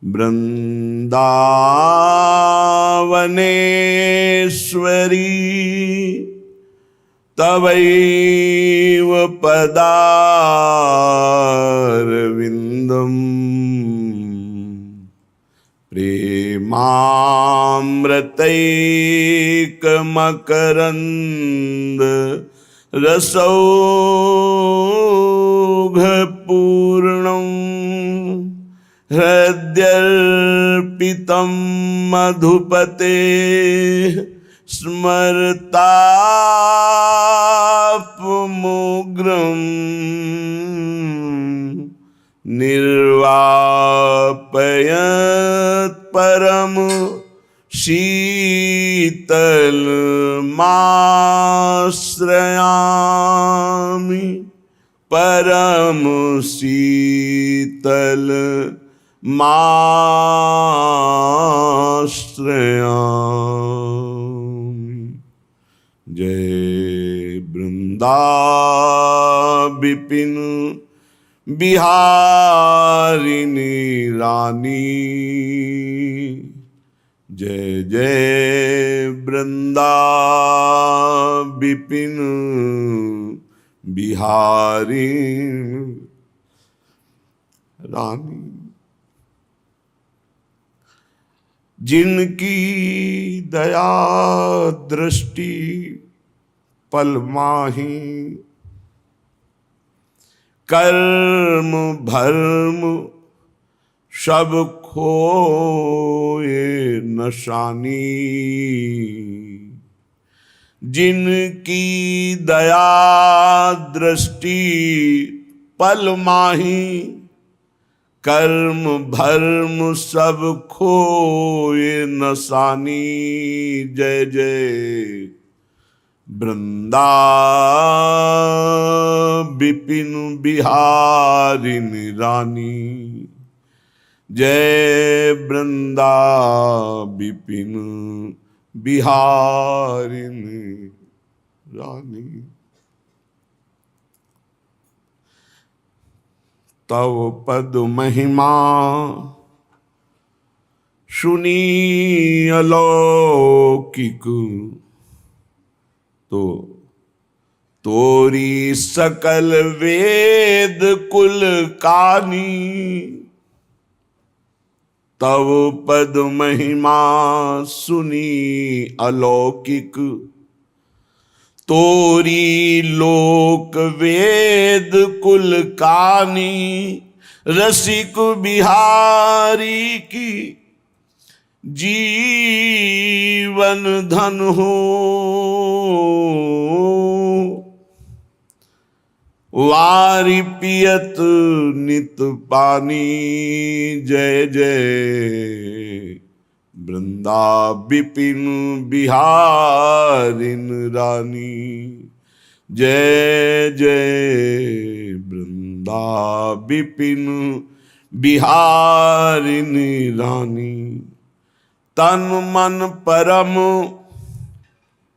वृंदावनेश्वरी तवैव पदारविन्दम् प्रेमामृतैकमकरन्द रसौघपूर्णम् हृद्यर्पितं मधुपते स्मरतापमुग्रं निर्वापयत् परम शीतलमाश्रयामि परम शीतल माश्रयामि। जय वृंदा विपिन बिहारिणी रानी, जय जय वृंदा विपिन बिहारिणी रानी। जिनकी दया दृष्टि पल माही, कर्म भर्म सब खोए नशानी। जिनकी दया दृष्टि पल माही, कर्म भर्म सब खोए नसानी। जय जय वृंदा विपिन बिहारिणी रानी, जय वृंदा विपिन बिहारिणी रानी। तव पद महिमा सुनी अलौकिक, तो तोरी सकल वेद कुल कानी। तव पद महिमा सुनी अलौकिक, तोरी लोक वेद कुल कानी। रसिक बिहारी की जीवन धन हो, वारी पियत नित पानी। जय जय वृंदा विपिन बिहारिणी रानी, जय जय वृंदा विपिन बिहारिणी रानी। तन मन परम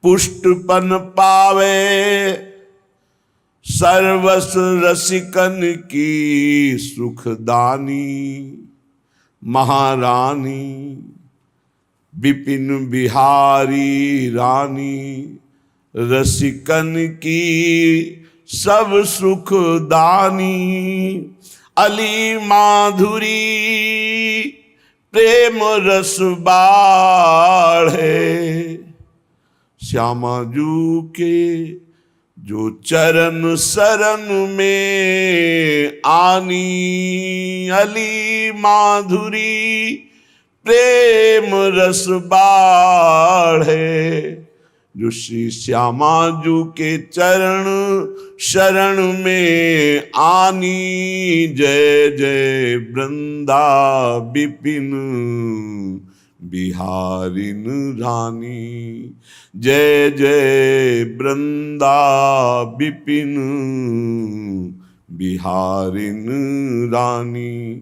पुष्टपन पावे, सर्वस रसिकन की सुखदानी महारानी। विपिन बिहारी रानी, रसिकन की सब सुखदानी। अली माधुरी प्रेम रस बाढ़े, श्यामा जू के जो चरण शरण में आनी। अली माधुरी प्रेम रस बाढ़े, जो श्री श्यामा जू के चरण शरण में आनी। जय जय वृंदा विपिन बिहारिणी रानी, जय जय वृंदा विपिन बिहारिणी रानी।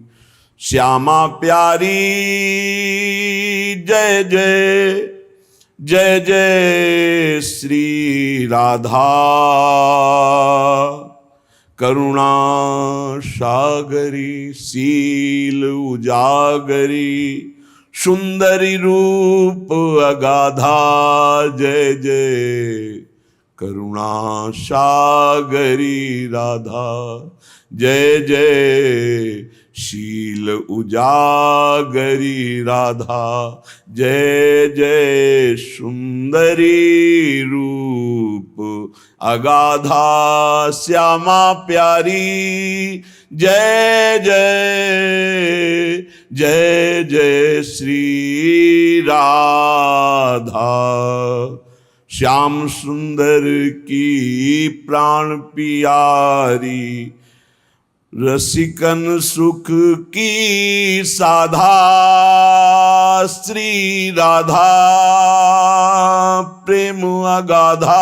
श्यामा प्यारी जय जय, जय जय श्री राधा। करुणा सागरी शील उजागरी सुंदरी रूप अगाधा जय जय करुणा सागरी राधा जय जय शील उजागरी राधा जय जय सुंदरी रूप अगाधा श्यामा प्यारी जय जय जय जय श्री राधा श्याम सुंदर की प्राण प्यारी रसिकन सुख की साधा श्री राधा प्रेम अगाधा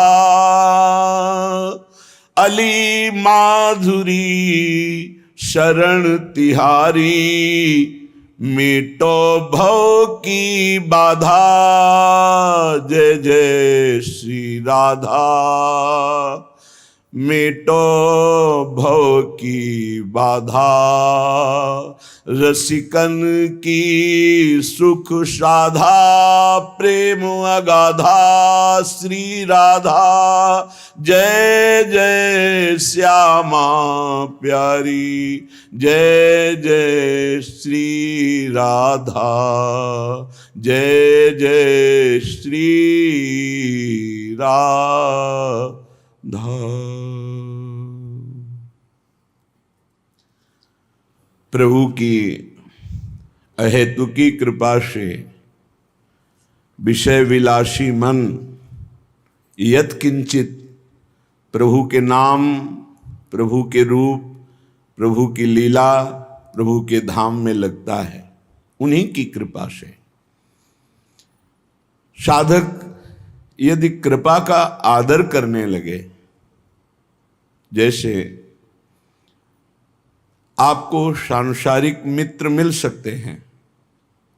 अली माधुरी शरण तिहारी मिटो भव की बाधा जय जय श्री राधा मिटो भव की बाधा रसिकन की सुख साधा प्रेम अगाधा श्री राधा जय जय श्यामा प्यारी जय जय श्री राधा जय जय श्री राधा। प्रभु की अहेतुकी कृपा से विषय विलासी मन यत किंचित प्रभु के नाम, प्रभु के रूप, प्रभु की लीला, प्रभु के धाम में लगता है, उन्हीं की कृपा से। साधक यदि कृपा का आदर करने लगे, जैसे आपको सांसारिक मित्र मिल सकते हैं,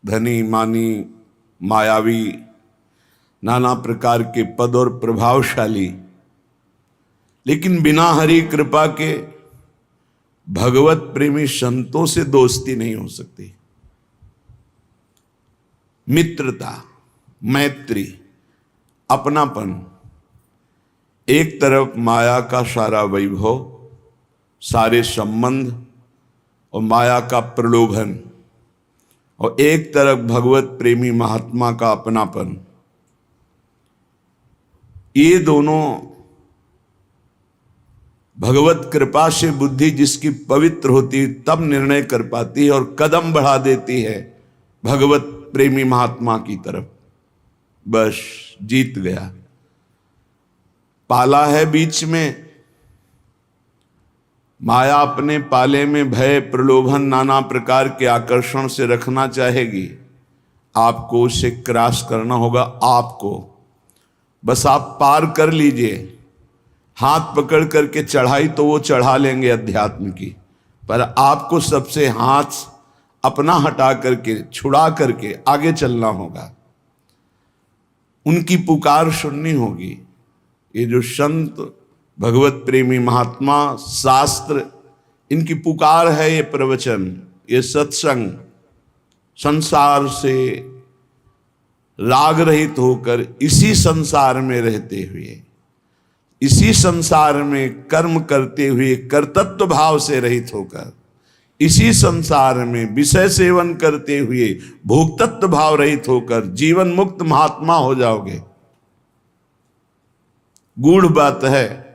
धनी मानी मायावी नाना प्रकार के पद और प्रभावशाली, लेकिन बिना हरि कृपा के भगवत प्रेमी संतों से दोस्ती नहीं हो सकती। मित्रता, मैत्री, अपनापन, एक तरफ माया का सारा वैभव, सारे संबंध और माया का प्रलोभन, और एक तरफ भगवत प्रेमी महात्मा का अपनापन, ये दोनों भगवत कृपा से बुद्धि जिसकी पवित्र होती तब निर्णय कर पाती है और कदम बढ़ा देती है भगवत प्रेमी महात्मा की तरफ। बस जीत गया। पाला है बीच में, माया अपने पाले में भय प्रलोभन नाना प्रकार के आकर्षण से रखना चाहेगी, आपको उसे क्रॉस करना होगा। आपको बस आप पार कर लीजिए, हाथ पकड़ करके चढ़ाई तो वो चढ़ा लेंगे अध्यात्म की, पर आपको सबसे हाथ अपना हटा करके छुड़ा करके आगे चलना होगा। उनकी पुकार सुननी होगी। ये जो संत भगवत प्रेमी महात्मा, शास्त्र, इनकी पुकार है, ये प्रवचन, ये सत्संग, संसार से राग रहित होकर इसी संसार में रहते हुए, इसी संसार में कर्म करते हुए कर्तृत्व भाव से रहित होकर, इसी संसार में विषय सेवन करते हुए भोक्तत्व भाव रहित होकर जीवन मुक्त महात्मा हो जाओगे। गूढ़ बात है,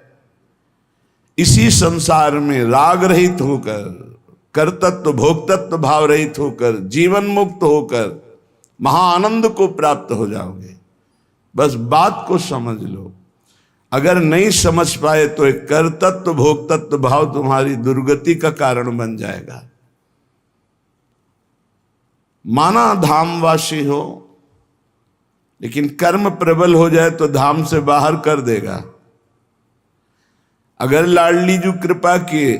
इसी संसार में राग रहित होकर, कर्तृत्व भोक्तत्व भाव रहित होकर, जीवन मुक्त होकर महाआनंद को प्राप्त हो जाओगे। बस बात को समझ लो। अगर नहीं समझ पाए तो एक कर्तृत्व भोक्तत्व भाव तुम्हारी दुर्गति का कारण बन जाएगा। माना धामवासी हो, लेकिन कर्म प्रबल हो जाए तो धाम से बाहर कर देगा। अगर लाडली जी कृपा किए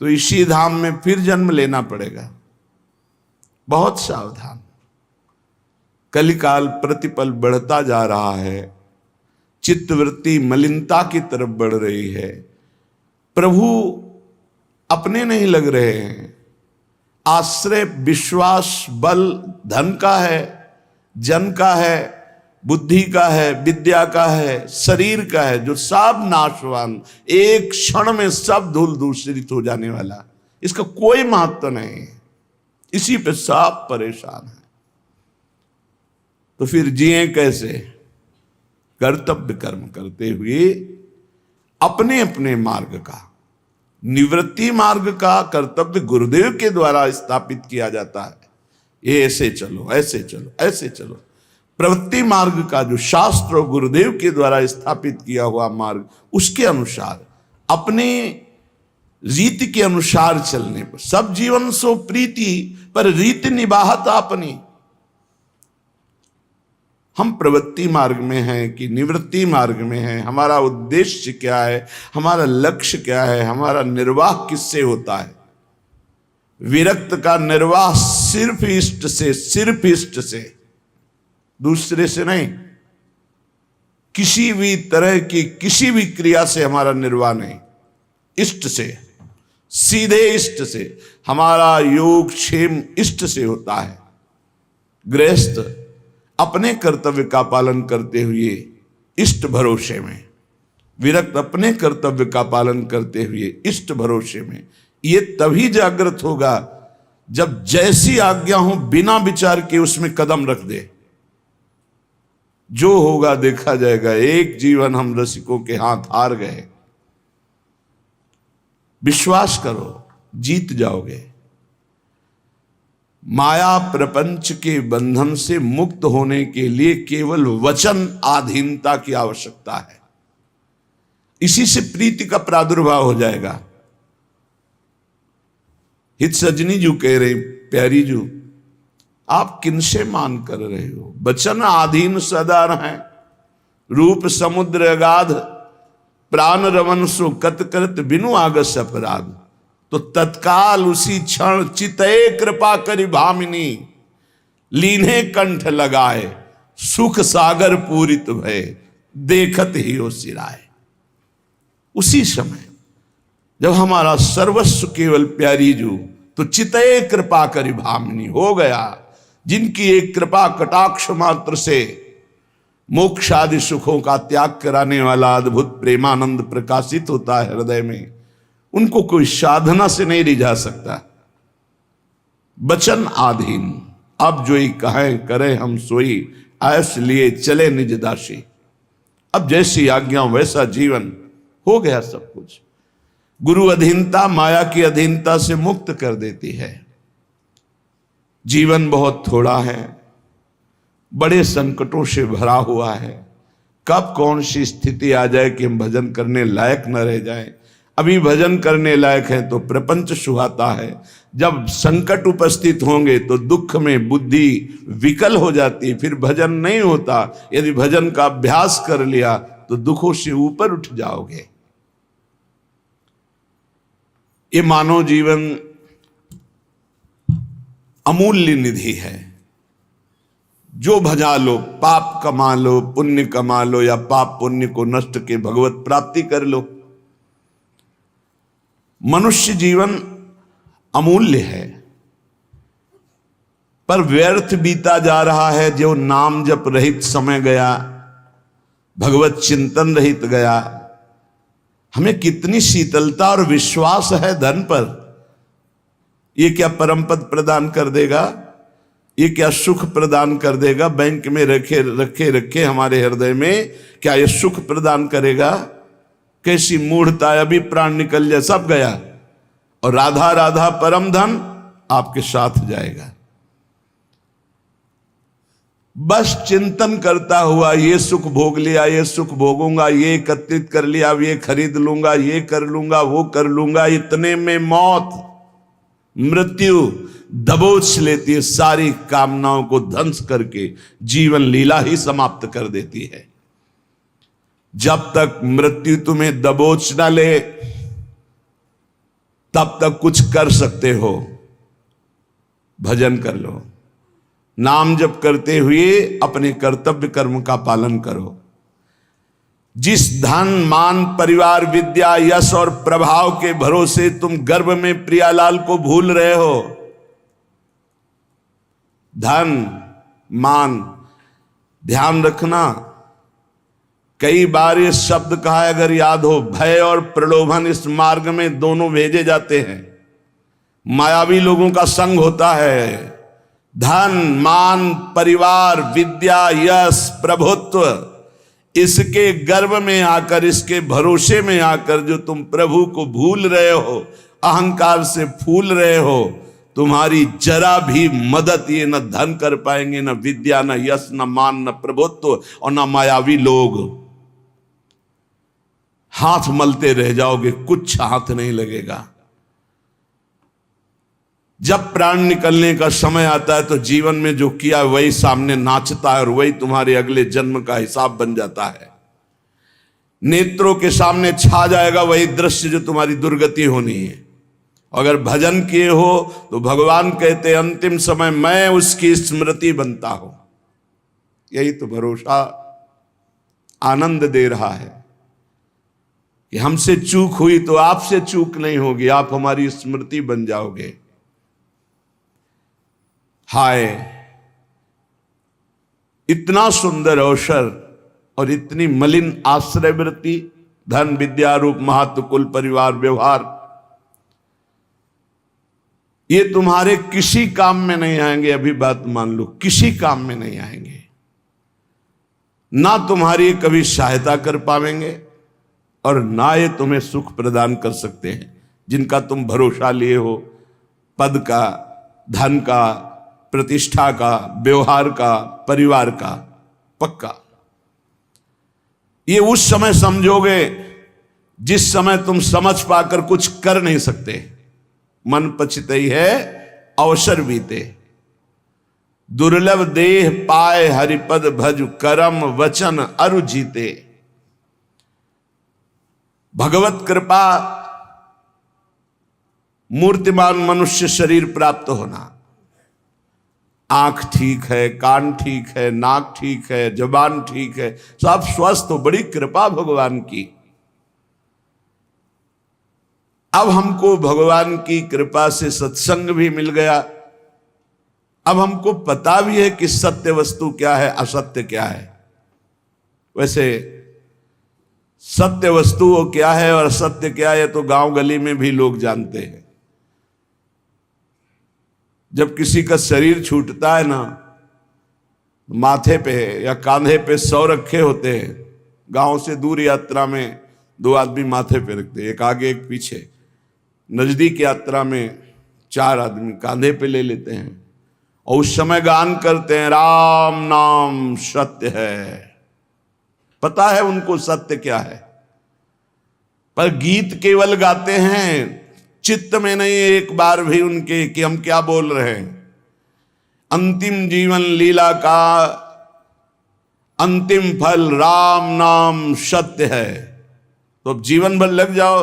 तो इसी धाम में फिर जन्म लेना पड़ेगा। बहुत सावधान। कलिकाल प्रतिपल बढ़ता जा रहा है, चित्तवृत्ति मलिनता की तरफ बढ़ रही है। प्रभु अपने नहीं लग रहे हैं। आश्रय विश्वास बल धन का है, जन का है, बुद्धि का है, विद्या का है, शरीर का है, जो सब नाशवान, एक क्षण में सब धूल दूषित हो जाने वाला, इसका कोई महत्व नहीं है। इसी पे सब परेशान है। तो फिर जिए कैसे? कर्तव्य कर्म करते हुए अपने अपने मार्ग का, निवृत्ति मार्ग का कर्तव्य गुरुदेव के द्वारा स्थापित किया जाता है। ये ऐसे चलो, ऐसे चलो, ऐसे चलो। प्रवृत्ति मार्ग का जो शास्त्र और गुरुदेव के द्वारा स्थापित किया हुआ मार्ग, उसके अनुसार अपने रीति के अनुसार चलने पर सब जीवन सो प्रीति, पर रीति निबाहत अपनी। हम प्रवृत्ति मार्ग में हैं कि निवृत्ति मार्ग में हैं? हमारा उद्देश्य क्या है? हमारा लक्ष्य क्या है? हमारा निर्वाह किससे होता है? विरक्त का निर्वाह सिर्फ इष्ट से, सिर्फ इष्ट से, दूसरे से नहीं। किसी भी तरह की किसी भी क्रिया से हमारा निर्वाह नहीं, इष्ट से, सीधे इष्ट से। हमारा योग क्षेम इष्ट से होता है। गृहस्थ अपने कर्तव्य का पालन करते हुए इष्ट भरोसे में, विरक्त अपने कर्तव्य का पालन करते हुए इष्ट भरोसे में। ये तभी जागृत होगा जब जैसी आज्ञा हो बिना विचार के उसमें कदम रख दे। जो होगा देखा जाएगा। एक जीवन हम रसिकों के हाथ हार गए। विश्वास करो, जीत जाओगे। माया प्रपंच के बंधन से मुक्त होने के लिए केवल वचन आधीनता की आवश्यकता है। इसी से प्रीति का प्रादुर्भाव हो जाएगा। हित सजनी जी कह रहे, प्यारी जी, आप किनसे मान कर रहे हो? वचन आधीन सदा है, रूप समुद्र अगाध, प्राण रवन सो कत करत बिनु आगस अपराध। तो तत्काल उसी क्षण चितए कृपा करी भामिनी, लीन्हे कंठ लगाए, सुख सागर पूरित भय, देखत ही हो सिराए। उसी समय जब हमारा सर्वस्व केवल प्यारी जू, तो चितए कृपा करी भामिनी हो गया। जिनकी एक कृपा कटाक्ष मात्र से मोक्ष आदि सुखों का त्याग कराने वाला अद्भुत प्रेमानंद प्रकाशित होता है हृदय में, उनको कोई साधना से नहीं रिझा सकता। वचन आधीन, अब जो ही कहें करें हम सोई, आयस लिए चले निज दासी। अब जैसी आज्ञा वैसा जीवन हो गया सब कुछ। गुरु अधीनता माया की अधीनता से मुक्त कर देती है। जीवन बहुत थोड़ा है, बड़े संकटों से भरा हुआ है। कब कौन सी स्थिति आ जाए कि हम भजन करने लायक न रह जाएं। अभी भजन करने लायक है तो प्रपंच सुहाता है। जब संकट उपस्थित होंगे तो दुख में बुद्धि विकल हो जाती, फिर भजन नहीं होता। यदि भजन का अभ्यास कर लिया तो दुखों से ऊपर उठ जाओगे। ये मानव जीवन अमूल्य निधि है। जो भजा लो, पाप कमा लो, पुण्य कमा लो, या पाप पुण्य को नष्ट के भगवत प्राप्ति कर लो। मनुष्य जीवन अमूल्य है, पर व्यर्थ बीता जा रहा है। जो नाम जप रहित समय गया, भगवत चिंतन रहित गया। हमें कितनी शीतलता और विश्वास है धन पर। ये क्या परम पद प्रदान कर देगा? ये क्या सुख प्रदान कर देगा? बैंक में रखे रखे रखे हमारे हृदय में क्या ये सुख प्रदान करेगा? कैसी मूढ़ता है। अभी प्राण निकल जाए सब गया, और राधा राधा परम धन आपके साथ जाएगा। बस चिंतन करता हुआ ये सुख भोग लिया, ये सुख भोगूंगा, ये एकत्रित कर लिया, अब ये खरीद लूंगा, ये कर लूंगा, वो कर लूंगा। इतने में मौत, मृत्यु दबोच लेती है। सारी कामनाओं को ध्वंस करके जीवन लीला ही समाप्त कर देती है। जब तक मृत्यु तुम्हें दबोच ना ले तब तक कुछ कर सकते हो। भजन कर लो, नाम जप करते हुए अपने कर्तव्य कर्म का पालन करो। जिस धन मान परिवार विद्या यश और प्रभाव के भरोसे तुम गर्भ में प्रियालाल को भूल रहे हो। धन मान, ध्यान रखना, कई बार ये शब्द कहा है, अगर याद हो, भय और प्रलोभन इस मार्ग में दोनों भेजे जाते हैं। मायावी लोगों का संग होता है। धन मान परिवार विद्या यश प्रभुत्व, इसके गर्भ में आकर, इसके भरोसे में आकर जो तुम प्रभु को भूल रहे हो, अहंकार से फूल रहे हो, तुम्हारी जरा भी मदद ये न धन कर पाएंगे, न विद्या, न यश, न मान, न प्रभुत्व और न मायावी लोग। हाथ मलते रह जाओगे, कुछ हाथ नहीं लगेगा। जब प्राण निकलने का समय आता है तो जीवन में जो किया वही सामने नाचता है और वही तुम्हारे अगले जन्म का हिसाब बन जाता है। नेत्रों के सामने छा जाएगा वही दृश्य जो तुम्हारी दुर्गति होनी है। अगर भजन किए हो तो भगवान कहते अंतिम समय मैं उसकी स्मृति बनता हूं। यही तो भरोसा आनंद दे रहा है कि हमसे चूक हुई तो आपसे चूक नहीं होगी, आप हमारी स्मृति बन जाओगे। हाय, इतना सुंदर अवसर और इतनी मलिन आश्रय वृत्ति, धन विद्या रूप महत्व कुल परिवार व्यवहार, ये तुम्हारे किसी काम में नहीं आएंगे। अभी बात मान लो, किसी काम में नहीं आएंगे। ना तुम्हारी कभी सहायता कर पाएंगे और ना ये तुम्हें सुख प्रदान कर सकते हैं जिनका तुम भरोसा लिए हो। पद का, धन का, प्रतिष्ठा का, व्यवहार का, परिवार का, पक्का। ये उस समय समझोगे जिस समय तुम समझ पाकर कुछ कर नहीं सकते। मन पछतई है अवसर बीते, दुर्लभ देह पाए हरिपद भज, करम वचन अरु जीते। भगवत कृपा मूर्तिमान मनुष्य शरीर प्राप्त होना। आंख ठीक है, कान ठीक है, नाक ठीक है, जबान ठीक है, सब स्वस्थ हो, बड़ी कृपा भगवान की। अब हमको भगवान की कृपा से सत्संग भी मिल गया। अब हमको पता भी है कि सत्य वस्तु क्या है, असत्य क्या है। वैसे सत्य वस्तु वो क्या है और असत्य क्या है तो गांव गली में भी लोग जानते हैं। जब किसी का शरीर छूटता है ना, माथे पे या कांधे पे 100 रखे होते हैं। गांव से दूर यात्रा में 2 आदमी माथे पे रखते, एक आगे एक पीछे। नजदीक यात्रा में 4 आदमी कांधे पे ले लेते हैं और उस समय गान करते हैं, राम नाम सत्य है। पता है उनको सत्य क्या है, पर गीत केवल गाते हैं, चित्त में नहीं एक बार भी उनके कि हम क्या बोल रहे हैं। अंतिम जीवन लीला का अंतिम फल राम नाम सत्य है। तो अब जीवन भर लग जाओ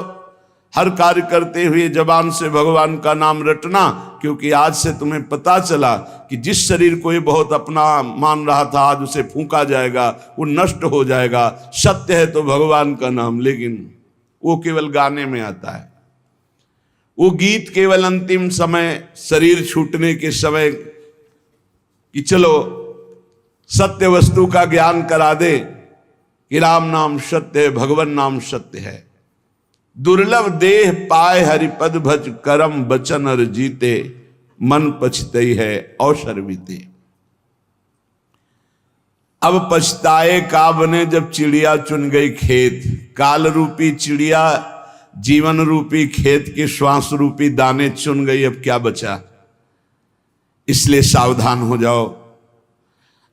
हर कार्य करते हुए जबान से भगवान का नाम रटना, क्योंकि आज से तुम्हें पता चला कि जिस शरीर को ये बहुत अपना मान रहा था आज उसे फूंका जाएगा, वो नष्ट हो जाएगा। सत्य है तो भगवान का नाम, लेकिन वो केवल गाने में आता है। वो गीत केवल अंतिम समय, शरीर छूटने के समय कि चलो सत्य वस्तु का ज्ञान करा दे कि राम नाम सत्य है, भगवान नाम सत्य है। दुर्लभ देह पाए हरिपद भज, करम बचन और जीते, मन पछतई है अवसर बीते। अब पछताए का बने जब चिड़िया चुन गई खेत। काल रूपी चिड़िया जीवन रूपी खेत के श्वास रूपी दाने चुन गई, अब क्या बचा। इसलिए सावधान हो जाओ,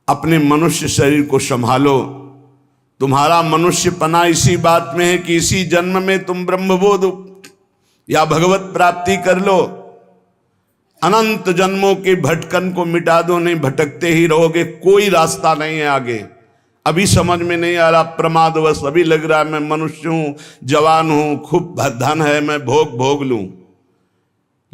अपने मनुष्य शरीर को संभालो। तुम्हारा मनुष्यपना इसी बात में है कि इसी जन्म में तुम ब्रह्मबोध या भगवत प्राप्ति कर लो। अनंत जन्मों के भटकन को मिटा दो, नहीं भटकते ही रहोगे, कोई रास्ता नहीं है आगे। अभी समझ में नहीं आ रहा, प्रमादवश अभी लग रहा है मैं मनुष्य हूं, जवान हूं, खूब धन है, मैं भोग लूं।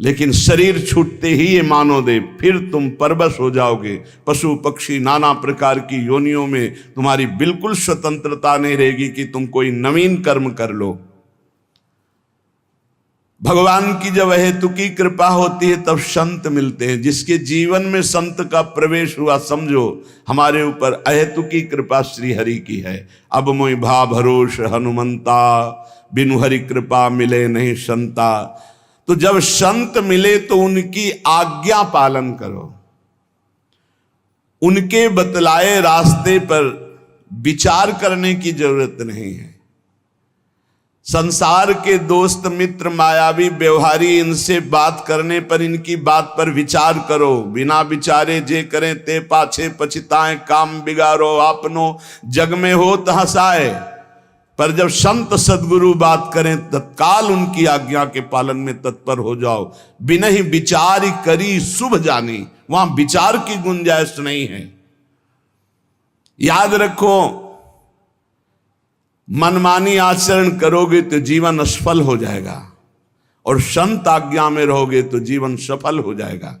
लेकिन शरीर छूटते ही ये मानो दे, फिर तुम परवश हो जाओगे। पशु पक्षी नाना प्रकार की योनियों में तुम्हारी बिल्कुल स्वतंत्रता नहीं रहेगी कि तुम कोई नवीन कर्म कर लो। भगवान की जब अहेतुकी कृपा होती है तब संत मिलते हैं। जिसके जीवन में संत का प्रवेश हुआ, समझो हमारे ऊपर अहेतुकी कृपा श्री हरि की है। अब मोहि भा भरोस हनुमंता, बिनु हरि कृपा मिले नहीं संता। तो जब संत मिले तो उनकी आज्ञा पालन करो, उनके बतलाए रास्ते पर विचार करने की जरूरत नहीं है। संसार के दोस्त मित्र मायावी व्यवहारी, इनसे बात करने पर इनकी बात पर विचार करो। बिना विचारे जे करें ते पाछे पछताएं, काम बिगाड़ो आपनो जग में होत हंसाए। पर जब संत सदगुरु बात करें तत्काल उनकी आज्ञा के पालन में तत्पर हो जाओ। बिना ही विचार करी शुभ जानी, वहां विचार की गुंजाइश नहीं है। याद रखो, मनमानी आचरण करोगे तो जीवन असफल हो जाएगा, और संत आज्ञा में रहोगे तो जीवन सफल हो जाएगा।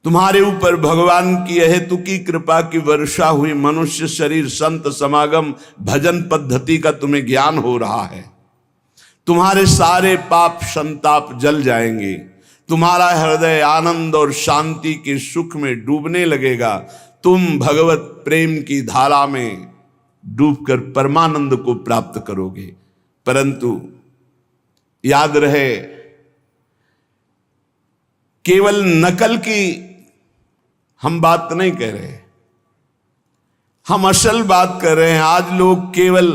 तुम्हारे ऊपर भगवान की अहेतुकी कृपा की वर्षा हुई। मनुष्य शरीर, संत समागम, भजन पद्धति का तुम्हें ज्ञान हो रहा है। तुम्हारे सारे पाप संताप जल जाएंगे। तुम्हारा हृदय आनंद और शांति के सुख में डूबने लगेगा। तुम भगवत प्रेम की धारा में डूबकर परमानंद को प्राप्त करोगे। परंतु याद रहे, केवल नकल की हम बात नहीं कह रहे, हम असल बात कर रहे हैं। आज लोग केवल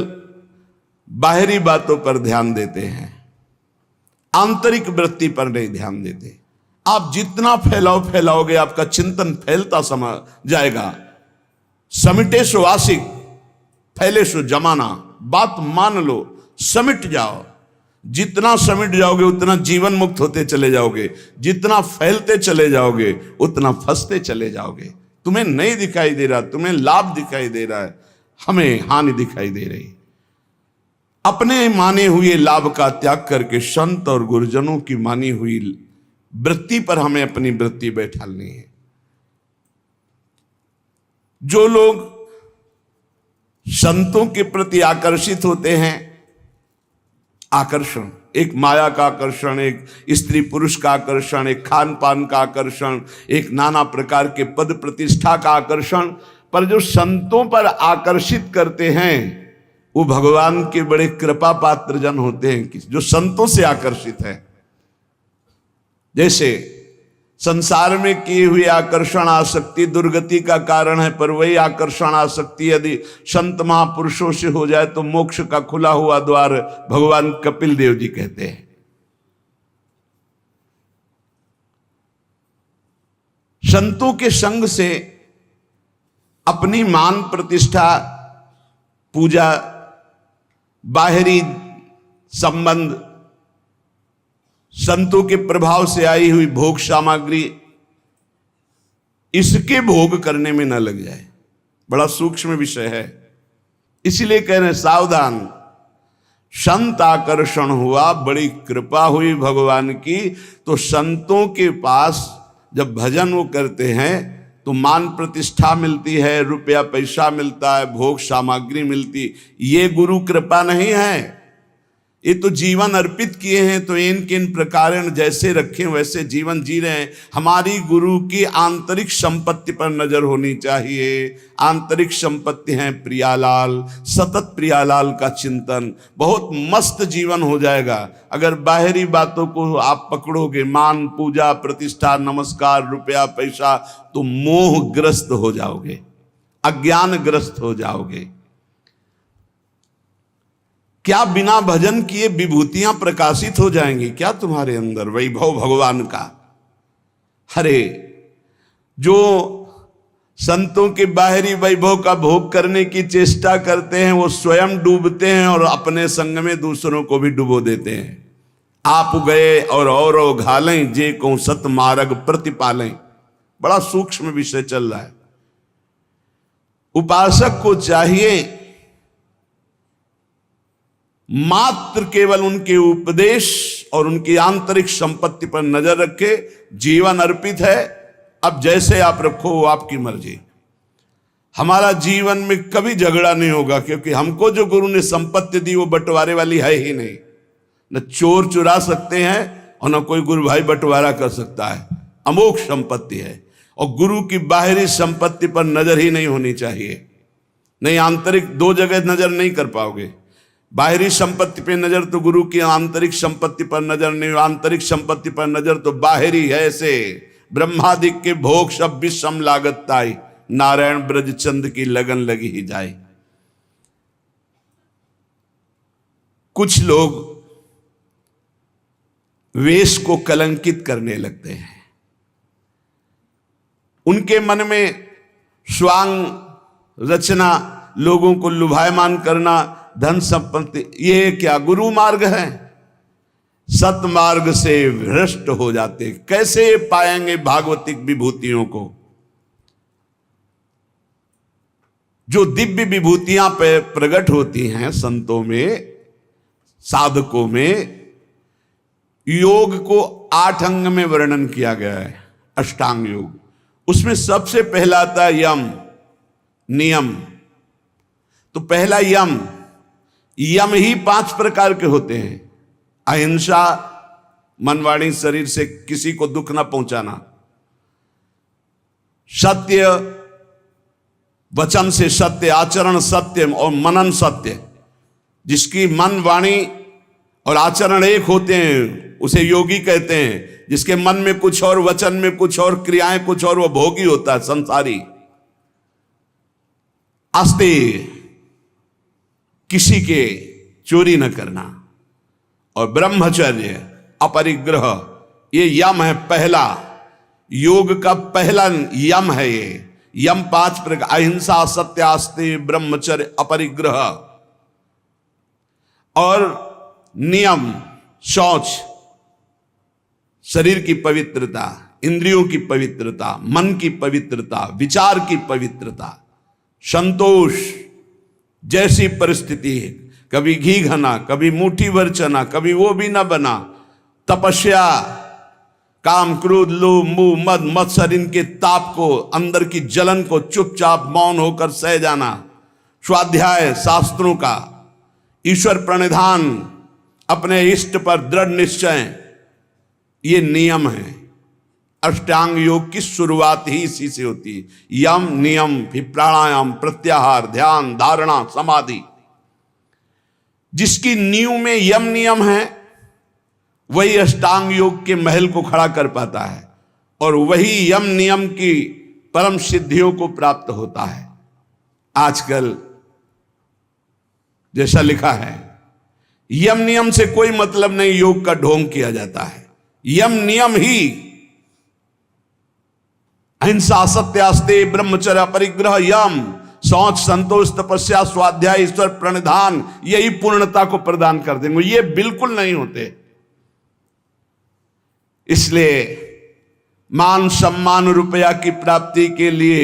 बाहरी बातों पर ध्यान देते हैं, आंतरिक वृत्ति पर नहीं ध्यान देते। आप जितना फैलाओगे आपका चिंतन फैलता समा जाएगा। समिटे सो आशिक, फैले सो जमाना। बात मान लो, समिट जाओ। जितना समिट जाओगे उतना जीवन मुक्त होते चले जाओगे। जितना फैलते चले जाओगे उतना फंसते चले जाओगे। तुम्हें नहीं दिखाई दे रहा, तुम्हें लाभ दिखाई दे रहा है, हमें हानि दिखाई दे रही। अपने माने हुए लाभ का त्याग करके संत और गुरुजनों की मानी हुई वृत्ति पर हमें अपनी वृत्ति बैठालनी है। जो लोग संतों के प्रति आकर्षित होते हैं, आकर्षण, एक माया का आकर्षण, एक स्त्री पुरुष का आकर्षण, एक खान पान का आकर्षण, एक नाना प्रकार के पद प्रतिष्ठा का आकर्षण, पर जो संतों पर आकर्षित करते हैं वो भगवान के बड़े कृपा पात्र जन होते हैं, जो संतों से आकर्षित है। जैसे संसार में किए हुए आकर्षण आसक्ति दुर्गति का कारण है, पर वही आकर्षण आसक्ति यदि संत महापुरुषों से हो जाए तो मोक्ष का खुला हुआ द्वार भगवान कपिल देव जी कहते हैं। संतों के संग से अपनी मान प्रतिष्ठा, पूजा, बाहरी संबंध, संतों के प्रभाव से आई हुई भोग सामग्री, इसके भोग करने में न लग जाए। बड़ा सूक्ष्म विषय है, इसीलिए कह रहे हैं सावधान। संत आकर्षण हुआ, बड़ी कृपा हुई भगवान की, तो संतों के पास जब भजन वो करते हैं तो मान प्रतिष्ठा मिलती है, रुपया पैसा मिलता है, भोग सामग्री मिलती। ये गुरु कृपा नहीं है, ये तो जीवन अर्पित किए हैं तो इन किन प्रकार जैसे रखें वैसे जीवन जी रहे हैं। हमारी गुरु की आंतरिक संपत्ति पर नजर होनी चाहिए। आंतरिक संपत्ति है प्रियालाल, सतत प्रियालाल का चिंतन, बहुत मस्त जीवन हो जाएगा। अगर बाहरी बातों को आप पकड़ोगे, मान पूजा प्रतिष्ठा नमस्कार रुपया पैसा, तो मोहग्रस्त हो जाओगे, अज्ञानग्रस्त हो जाओगे। क्या बिना भजन किए विभूतियां प्रकाशित हो जाएंगी क्या तुम्हारे अंदर, वैभव भगवान का? अरे जो संतों के बाहरी वैभव का भोग करने की चेष्टा करते हैं वो स्वयं डूबते हैं और अपने संग में दूसरों को भी डुबो देते हैं। आप गए और घालें जे को सत मार्ग प्रतिपालें। बड़ा सूक्ष्म विषय चल रहा है। उपासक को चाहिए मात्र केवल उनके उपदेश और उनकी आंतरिक संपत्ति पर नजर रखे। जीवन अर्पित है, अब जैसे आप रखो वो आपकी मर्जी। हमारा जीवन में कभी झगड़ा नहीं होगा, क्योंकि हमको जो गुरु ने संपत्ति दी वो बंटवारे वाली है ही नहीं। न चोर चुरा सकते हैं और न कोई गुरु भाई बंटवारा कर सकता है। अमोघ संपत्ति है, और गुरु की बाहरी संपत्ति पर नजर ही नहीं होनी चाहिए। नहीं, आंतरिक दो जगह नजर नहीं कर पाओगे। बाहरी संपत्ति पे नजर तो गुरु की आंतरिक संपत्ति पर नजर नहीं, आंतरिक संपत्ति पर नजर तो बाहरी है। ऐसे ब्रह्मादिक के भोग सब विषम लागत ताई, नारायण ब्रज चंद की लगन लगी ही जाए। कुछ लोग वेश को कलंकित करने लगते हैं। उनके मन में स्वांग रचना, लोगों को लुभायमान करना, धन संपत्ति, ये क्या गुरु मार्ग है? सतमार्ग से भ्रष्ट हो जाते। कैसे पाएंगे भागवतिक विभूतियों को? जो दिव्य विभूतियां पे प्रकट होती हैं संतों में, साधकों में, योग को 8 अंग में वर्णन किया गया है, अष्टांग योग। उसमें सबसे पहला आता है यम, नियम। तो पहला यम, यम ही 5 प्रकार के होते हैं। अहिंसा, मन वाणी शरीर से किसी को दुख ना पहुंचाना। सत्य, वचन से सत्य, आचरण सत्य और मनन सत्य। जिसकी मन वाणी और आचरण एक होते हैं उसे योगी कहते हैं। जिसके मन में कुछ और, वचन में कुछ और, क्रियाएं कुछ और, वो भोगी होता है, संसारी। आस्ते, किसी के चोरी न करना। और ब्रह्मचर्य, अपरिग्रह, ये यम है पहला। योग का पहला यम है ये। यम 5 प्रकार, अहिंसा, सत्य, आस्ते, ब्रह्मचर्य, अपरिग्रह। और नियम, शौच, शरीर की पवित्रता, इंद्रियों की पवित्रता, मन की पवित्रता, विचार की पवित्रता, संतोष। जैसी परिस्थिति है, कभी घी घना, कभी मुट्ठी भर चना, कभी वो भी ना बना। तपस्या, काम, क्रोध, लोभ, मोह, मद, मत्सर, इनके ताप को, अंदर की जलन को चुपचाप मौन होकर सह जाना। स्वाध्याय शास्त्रों का, ईश्वर प्रणिधान, अपने इष्ट पर दृढ़ निश्चय, ये नियम है। अष्टांग योग की शुरुआत ही इसी से होती है। यम, नियम, फिर प्राणायाम, प्रत्याहार, ध्यान, धारणा, समाधि। जिसकी नींव में यम नियम है वही अष्टांग योग के महल को खड़ा कर पाता है, और वही यम नियम की परम सिद्धियों को प्राप्त होता है। आजकल जैसा लिखा है, यम नियम से कोई मतलब नहीं, योग का ढोंग किया जाता है। यम नियम ही अहिंसा, सत्य, आस्ते, ब्रह्मचर्य, अपरिग्रह, यम, शौच, संतोष, तपस्या, स्वाध्याय, ईश्वर प्रणिधान, यही पूर्णता को प्रदान कर देंगे। ये बिल्कुल नहीं होते। इसलिए मान सम्मान रुपया की प्राप्ति के लिए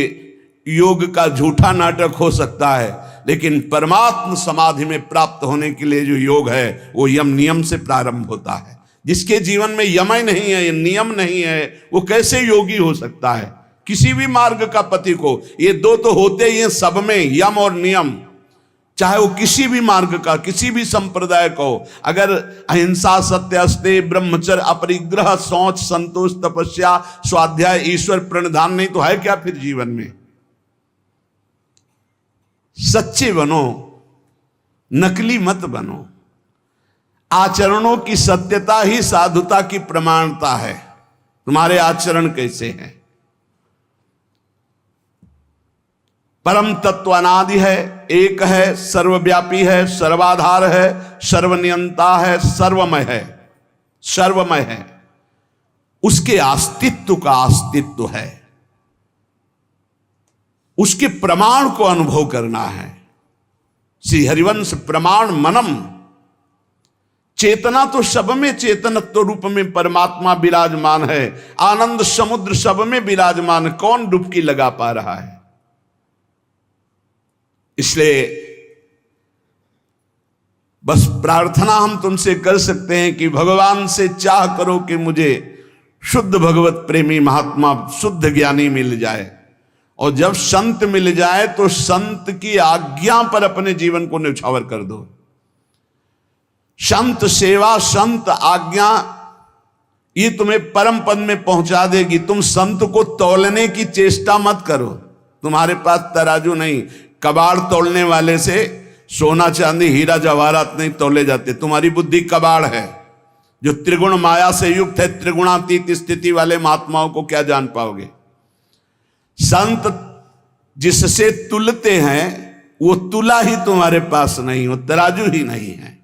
योग का झूठा नाटक हो सकता है, लेकिन परमात्म समाधि में प्राप्त होने के लिए जो योग है वो यम नियम से प्रारंभ होता है। जिसके जीवन में यम ही नहीं है, नियम नहीं है, वो कैसे योगी हो सकता है? किसी भी मार्ग का पति को ये दो तो होते ही हैं सब में, यम और नियम। चाहे वो किसी भी मार्ग का, किसी भी संप्रदाय का हो, अगर अहिंसा, सत्य, आस्ते, ब्रह्मचर्य, अपरिग्रह, शौच, संतोष, तपस्या, स्वाध्याय, ईश्वर प्रणिधान नहीं तो है क्या फिर जीवन में? सच्चे बनो, नकली मत बनो। आचरणों की सत्यता ही साधुता की प्रमाणता है। तुम्हारे आचरण कैसे हैं? परम तत्व अनादि है, एक है, सर्वव्यापी है, सर्वाधार है, सर्वनियंता है, सर्वमय है, सर्वमय है। उसके अस्तित्व का अस्तित्व है, उसके प्रमाण को अनुभव करना है। श्री हरिवंश प्रमाण मनम। चेतना तो सब में, चेतनत्व रूप में परमात्मा विराजमान है। आनंद समुद्र सब में विराजमान, कौन डुबकी लगा पा रहा है? इसलिए बस प्रार्थना हम तुमसे कर सकते हैं कि भगवान से चाह करो कि मुझे शुद्ध भगवत प्रेमी महात्मा शुद्ध ज्ञानी मिल जाए, और जब संत मिल जाए तो संत की आज्ञा पर अपने जीवन को न्यौछावर कर दो। संत सेवा, संत आज्ञा, ये तुम्हें परम पद में पहुंचा देगी। तुम संत को तौलने की चेष्टा मत करो। तुम्हारे पास तराजू नहीं, कबाड़ तोलने वाले से सोना चांदी हीरा जवाहरात नहीं तोले जाते। तुम्हारी बुद्धि कबाड़ है जो त्रिगुण माया से युक्त है। त्रिगुणातीत स्थिति वाले महात्माओं को क्या जान पाओगे। संत जिससे तुलते हैं वो तुला ही तुम्हारे पास नहीं, वो तराजू ही नहीं है।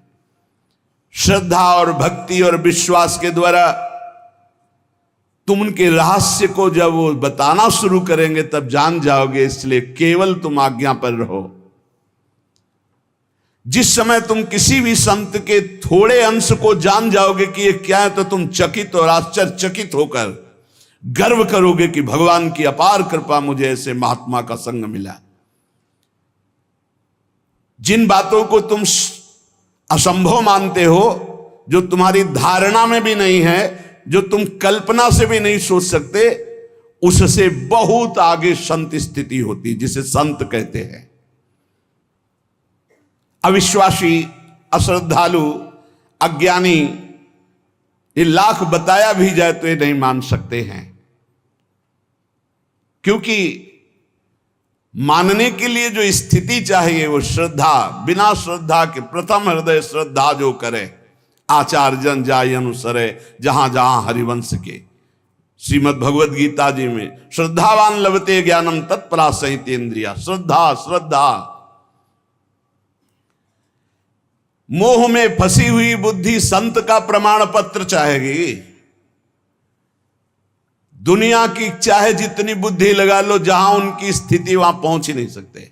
श्रद्धा और भक्ति और विश्वास के द्वारा तुम उनके रहस्य को जब वो बताना शुरू करेंगे तब जान जाओगे। इसलिए केवल तुम आज्ञा पर रहो। जिस समय तुम किसी भी संत के थोड़े अंश को जान जाओगे कि ये क्या है, तो तुम चकित और आश्चर्यचकित होकर गर्व करोगे कि भगवान की अपार कृपा, मुझे ऐसे महात्मा का संग मिला। जिन बातों को तुम असंभव मानते हो, जो तुम्हारी धारणा में भी नहीं है, जो तुम कल्पना से भी नहीं सोच सकते, उससे बहुत आगे संत स्थिति होती, जिसे संत कहते हैं। अविश्वासी, अश्रद्धालु, अज्ञानी, ये लाख बताया भी जाए तो ये नहीं मान सकते हैं, क्योंकि मानने के लिए जो स्थिति चाहिए वो श्रद्धा। बिना श्रद्धा के प्रथम हृदय श्रद्धा जो करे, आचार्य जन जाय अनुसरे जहां जहां हरिवंश के। श्रीमद् भगवद गीता जी में श्रद्धावान लभते ज्ञानम तत्परा संहितेन्द्रिया। श्रद्धा, श्रद्धा। मोह में फंसी हुई बुद्धि संत का प्रमाण पत्र चाहेगी। दुनिया की चाहे जितनी बुद्धि लगा लो, जहां उनकी स्थिति वहां पहुंच ही नहीं सकते।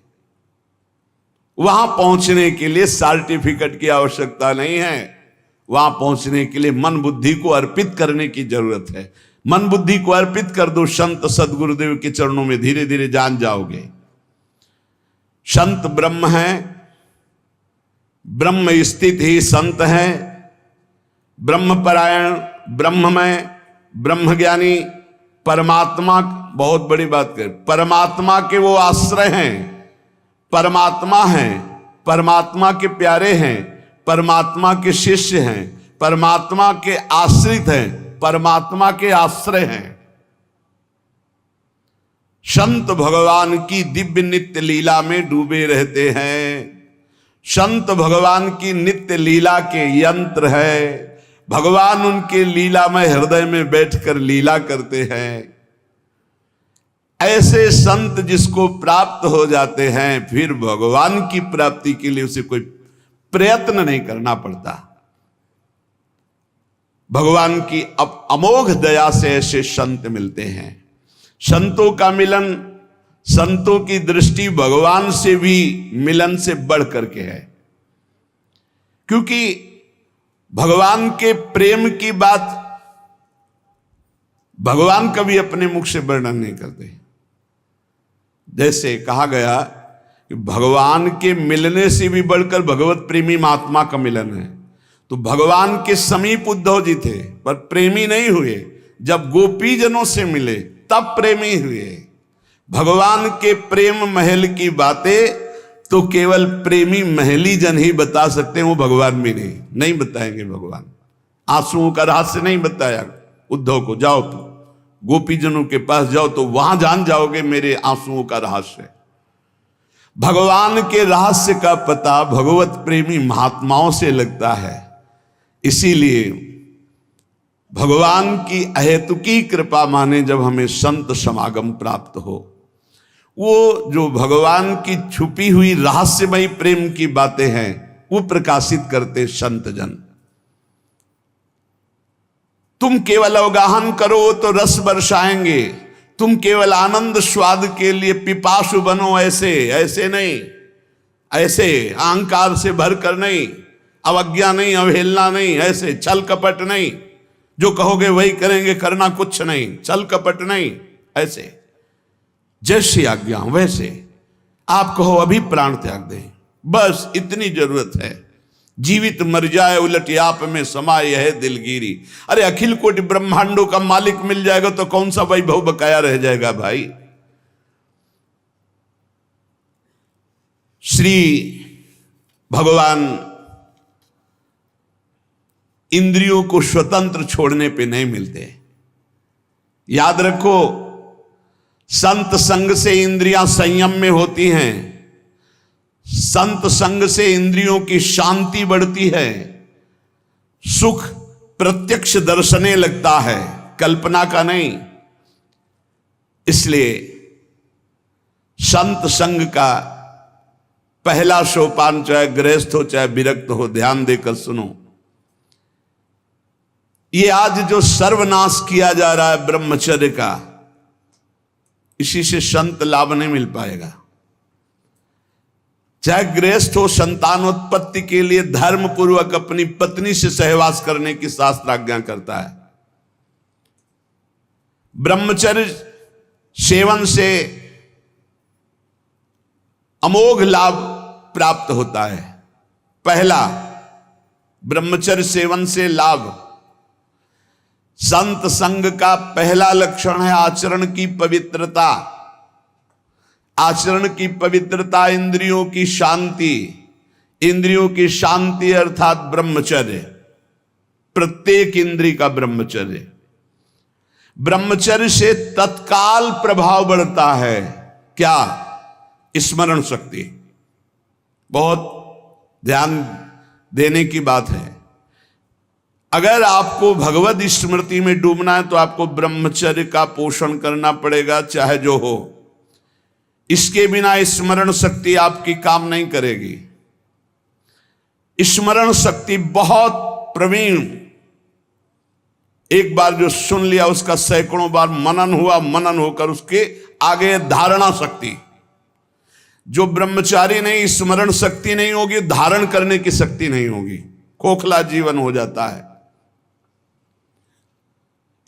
वहां पहुंचने के लिए सर्टिफिकेट की आवश्यकता नहीं है। वहां पहुंचने के लिए मन बुद्धि को अर्पित करने की जरूरत है। मन बुद्धि को अर्पित कर दो संत सदगुरुदेव के चरणों में, धीरे धीरे जान जाओगे। संत ब्रह्म है, ब्रह्म स्थित ही संत है। ब्रह्मपरायण, ब्रह्ममय, ब्रह्मज्ञानी, परमात्मा, बहुत बड़ी बात कर, परमात्मा के वो आश्रय हैं, परमात्मा हैं, परमात्मा के प्यारे हैं, परमात्मा के शिष्य हैं, परमात्मा के आश्रित हैं, परमात्मा के आश्रय हैं। संत भगवान की दिव्य नित्य लीला में डूबे रहते हैं। संत भगवान की नित्य लीला के यंत्र है। भगवान उनके लीलामय हृदय में बैठकर लीला करते हैं। ऐसे संत जिसको प्राप्त हो जाते हैं, फिर भगवान की प्राप्ति के लिए उसे कोई प्रयत्न नहीं करना पड़ता। भगवान की अमोघ दया से ऐसे संत मिलते हैं। संतों का मिलन, संतों की दृष्टि भगवान से भी मिलन से बढ़ करके है, क्योंकि भगवान के प्रेम की बात भगवान कभी अपने मुख से वर्णन नहीं करते। जैसे कहा गया कि भगवान के मिलने से भी बढ़कर भगवत प्रेमी महात्मा का मिलन है। तो भगवान के समीप उद्धव जी थे पर प्रेमी नहीं हुए। जब गोपी जनों से मिले तब प्रेमी हुए। भगवान के प्रेम महल की बातें तो केवल प्रेमी महली जन ही बता सकते हैं, वो भगवान भी नहीं बताएंगे। भगवान आंसुओं का रहस्य नहीं बताया उद्धव को। जाओ गोपी जनों के पास जाओ तो वहां जान जाओगे मेरे आंसुओं का रहस्य। भगवान के रहस्य का पता भगवत प्रेमी महात्माओं से लगता है। इसीलिए भगवान की अहेतुकी कृपा माने जब हमें संत समागम प्राप्त हो, वो जो भगवान की छुपी हुई रहस्यमयी प्रेम की बातें हैं वो प्रकाशित करते संत जन। तुम केवल अवगाहन करो तो रस बरसाएंगे। तुम केवल आनंद स्वाद के लिए पिपासु बनो, ऐसे नहीं, ऐसे अहंकार से भरकर नहीं, अवज्ञा नहीं, अवहेलना नहीं, ऐसे छल कपट नहीं, जो कहोगे वही करेंगे, करना कुछ नहीं, छल कपट नहीं, ऐसे जैसी आज्ञा वैसे। आप कहो अभी प्राण त्याग दें, बस इतनी जरूरत है। जीवित मर जाए उलट आप में समाये है दिलगिरी। अरे अखिल कोटि ब्रह्मांडों का मालिक मिल जाएगा तो कौन सा वैभव बकाया रह जाएगा भाई। श्री भगवान इंद्रियों को स्वतंत्र छोड़ने पे नहीं मिलते। याद रखो, संत संग से इंद्रियां संयम में होती हैं, संत संग से इंद्रियों की शांति बढ़ती है, सुख प्रत्यक्ष दर्शने लगता है, कल्पना का नहीं। इसलिए संत संग का पहला सोपान, चाहे गृहस्थ हो चाहे विरक्त हो, ध्यान देकर सुनो। ये आज जो सर्वनाश किया जा रहा है ब्रह्मचर्य का, इसी से संत लाभ नहीं मिल पाएगा। चाहे गृहस्थ हो, संतानोत्पत्ति के लिए धर्म पूर्वक अपनी पत्नी से सहवास करने की शास्त्र आज्ञा करता है। ब्रह्मचर्य सेवन से अमोघ लाभ प्राप्त होता है। पहला, ब्रह्मचर्य सेवन से लाभ, संत संग का पहला लक्षण है आचरण की पवित्रता। आचरण की पवित्रता, इंद्रियों की शांति। इंद्रियों की शांति अर्थात ब्रह्मचर्य, प्रत्येक इंद्रिय का ब्रह्मचर्य। ब्रह्मचर्य से तत्काल प्रभाव बढ़ता है। क्या? स्मरण शक्ति। बहुत ध्यान देने की बात है। अगर आपको भगवत स्मृति में डूबना है तो आपको ब्रह्मचर्य का पोषण करना पड़ेगा, चाहे जो हो। इसके बिना स्मरण शक्ति आपकी काम नहीं करेगी। स्मरण शक्ति बहुत प्रवीण, एक बार जो सुन लिया उसका सैकड़ों बार मनन हुआ, मनन होकर उसके आगे धारणा शक्ति। जो ब्रह्मचारी नहीं, स्मरण शक्ति नहीं होगी, धारण करने की शक्ति नहीं होगी, खोखला जीवन हो जाता है।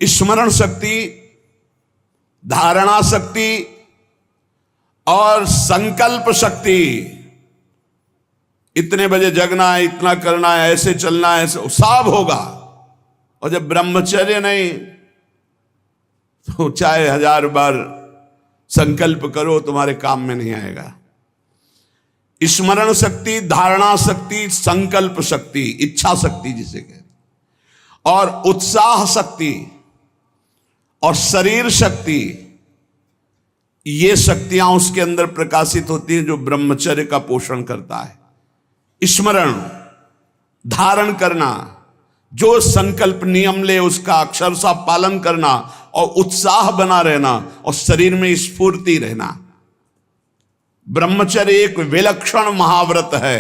स्मरण शक्ति, धारणा शक्ति और संकल्प शक्ति। इतने बजे जगना है, इतना करना है, ऐसे चलना है, ऐसे सब होगा। और जब ब्रह्मचर्य नहीं तो चाहे 1000 बार संकल्प करो, तुम्हारे काम में नहीं आएगा। स्मरण शक्ति, धारणा शक्ति, संकल्प शक्ति, इच्छा शक्ति जिसे कहते, और उत्साह शक्ति और शरीर शक्ति, ये शक्तियां उसके अंदर प्रकाशित होती हैं जो ब्रह्मचर्य का पोषण करता है। स्मरण, धारण करना, जो संकल्प नियम ले उसका अक्षरशः पालन करना, और उत्साह बना रहना, और शरीर में स्फूर्ति रहना। ब्रह्मचर्य एक विलक्षण महाव्रत है।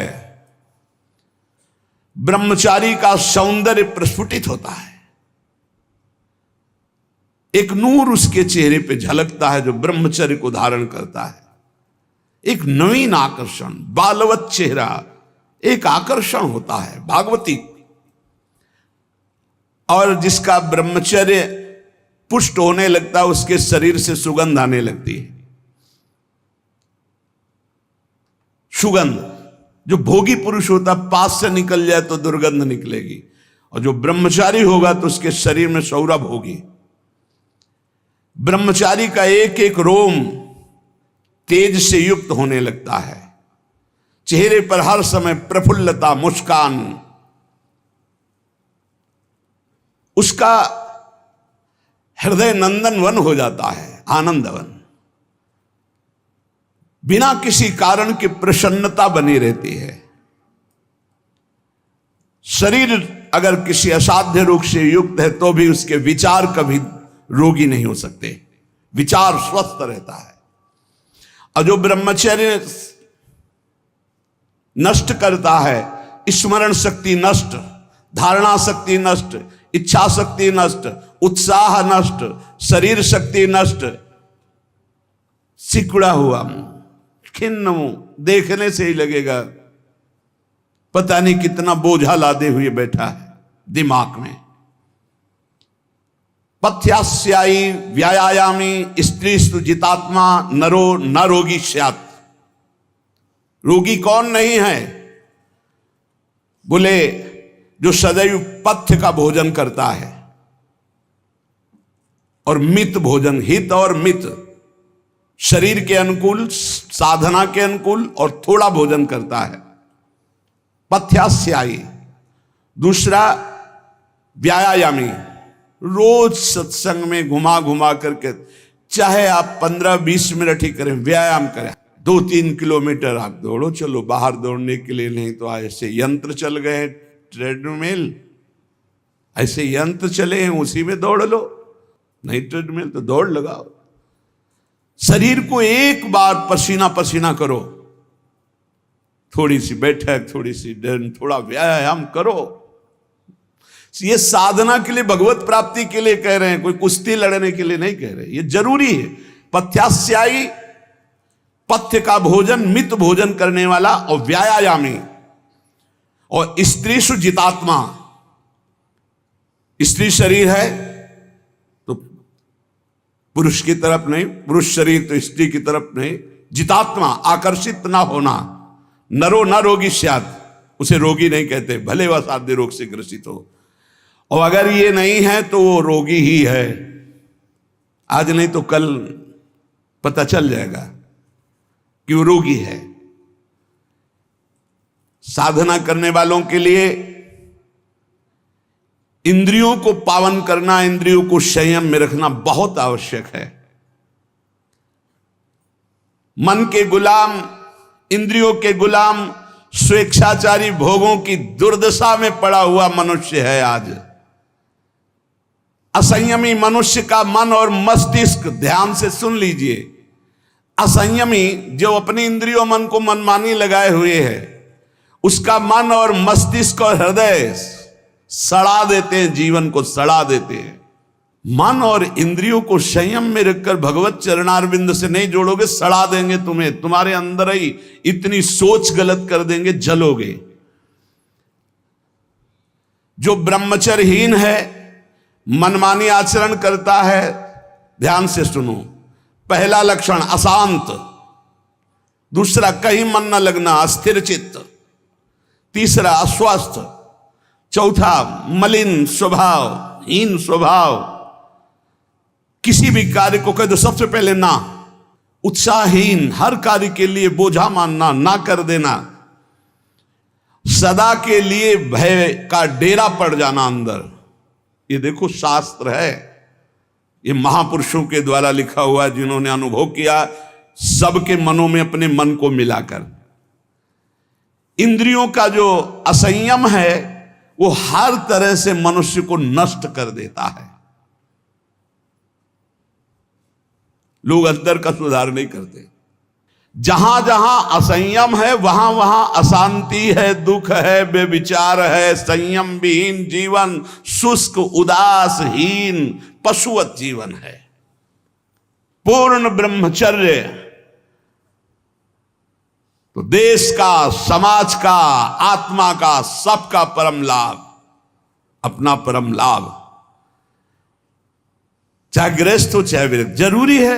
ब्रह्मचारी का सौंदर्य प्रस्फुटित होता है। एक नूर उसके चेहरे पे झलकता है जो ब्रह्मचर्य को धारण करता है। एक नवीन आकर्षण, बालवत चेहरा, एक आकर्षण होता है भागवती। और जिसका ब्रह्मचर्य पुष्ट होने लगता है, उसके शरीर से सुगंध आने लगती है। सुगंध, जो भोगी पुरुष होता पास से निकल जाए तो दुर्गंध निकलेगी, और जो ब्रह्मचारी होगा तो उसके शरीर में सौरभ होगी। ब्रह्मचारी का एक एक रोम तेज से युक्त होने लगता है। चेहरे पर हर समय प्रफुल्लता, मुस्कान, उसका हृदय नंदनवन हो जाता है, आनंदवन। बिना किसी कारण की प्रसन्नता बनी रहती है। शरीर अगर किसी असाध्य रोग से युक्त है तो भी उसके विचार कभी रोगी नहीं हो सकते, विचार स्वस्थ रहता है। और जो ब्रह्मचर्य नष्ट करता है, स्मरण शक्ति नष्ट, धारणा शक्ति नष्ट, इच्छा शक्ति नष्ट, उत्साह नष्ट, शरीर शक्ति नष्ट, सिकुड़ा हुआ मुंह, खिन्न मुंह, देखने से ही लगेगा पता नहीं कितना बोझा लादे हुए बैठा है दिमाग में। पथ्यास्यायी व्यायामी स्त्रीस्तु जितात्मा नरो न रोगी स्यात्। रोगी कौन नहीं है? बोले जो सदैव पथ्य का भोजन करता है और मित भोजन, हित और मित, शरीर के अनुकूल, साधना के अनुकूल और थोड़ा भोजन करता है, पथ्यास्यायी। दूसरा व्यायामी, रोज सत्संग में घुमा घुमा करके, चाहे आप 15-20 मिनट ही करें, व्यायाम करें, 2-3 किलोमीटर आप दौड़ो, चलो बाहर दौड़ने के लिए, नहीं तो ऐसे यंत्र चल गए हैं, ट्रेडमिल, ऐसे यंत्र चले हैं, उसी में दौड़ लो, नहीं ट्रेडमिल तो दौड़ लगाओ। शरीर को एक बार पसीना पसीना करो, थोड़ी सी बैठक, थोड़ी सी डर, थोड़ा व्यायाम करो। ये साधना के लिए, भगवत प्राप्ति के लिए कह रहे हैं, कोई कुश्ती लड़ने के लिए नहीं कह रहे, ये जरूरी है। पथ्यास्यायी, पथ्य का भोजन, मित भोजन करने वाला, और व्यायामी, और स्त्रीषु जितात्मा। स्त्री शरीर है तो पुरुष की तरफ नहीं, पुरुष शरीर तो स्त्री की तरफ नहीं। जितात्मा, आकर्षित ना होना। नरो न रोगी स्यात्, उसे रोगी नहीं कहते, भले वह साध्य रोग से ग्रसित हो, और अगर ये नहीं है तो वो रोगी ही है। आज नहीं तो कल पता चल जाएगा कि वो रोगी है। साधना करने वालों के लिए इंद्रियों को पावन करना, इंद्रियों को संयम में रखना बहुत आवश्यक है। मन के गुलाम, इंद्रियों के गुलाम, स्वेच्छाचारी भोगों की दुर्दशा में पड़ा हुआ मनुष्य है आज। असंयमी मनुष्य का मन और मस्तिष्क, ध्यान से सुन लीजिए, असंयमी जो अपनी इंद्रियों मन को मनमानी लगाए हुए है, उसका मन और मस्तिष्क और हृदय सड़ा देते हैं, जीवन को सड़ा देते हैं। मन और इंद्रियों को संयम में रखकर भगवत चरणारविंद से नहीं जोड़ोगे, सड़ा देंगे तुम्हें, तुम्हारे अंदर ही इतनी सोच गलत कर देंगे, जलोगे। जो ब्रह्मचर्यहीन है, मनमानी आचरण करता है, ध्यान से सुनो, पहला लक्षण अशांत, दूसरा कहीं मन न लगना, अस्थिर चित्त, तीसरा अस्वस्थ, चौथा मलिन स्वभाव, हीन स्वभाव, किसी भी कार्य को कह दो सबसे पहले ना, उत्साहहीन, हर कार्य के लिए बोझा मानना, ना कर देना, सदा के लिए भय का डेरा पड़ जाना अंदर। ये देखो शास्त्र है, ये महापुरुषों के द्वारा लिखा हुआ, जिन्होंने अनुभव किया सबके मनों में अपने मन को मिलाकर। इंद्रियों का जो असंयम है वो हर तरह से मनुष्य को नष्ट कर देता है। लोग अंदर का सुधार नहीं करते। जहां जहां असंयम है वहां वहां अशांति है, दुख है, बेविचार है, संयम विहीन जीवन, शुष्क उदासहीन पशुवत जीवन है। पूर्ण ब्रह्मचर्य तो देश का, समाज का, आत्मा का, सबका परम लाभ, अपना परम लाभ। चाहे गृहस्थ हो चाहे विरक्त, जरूरी है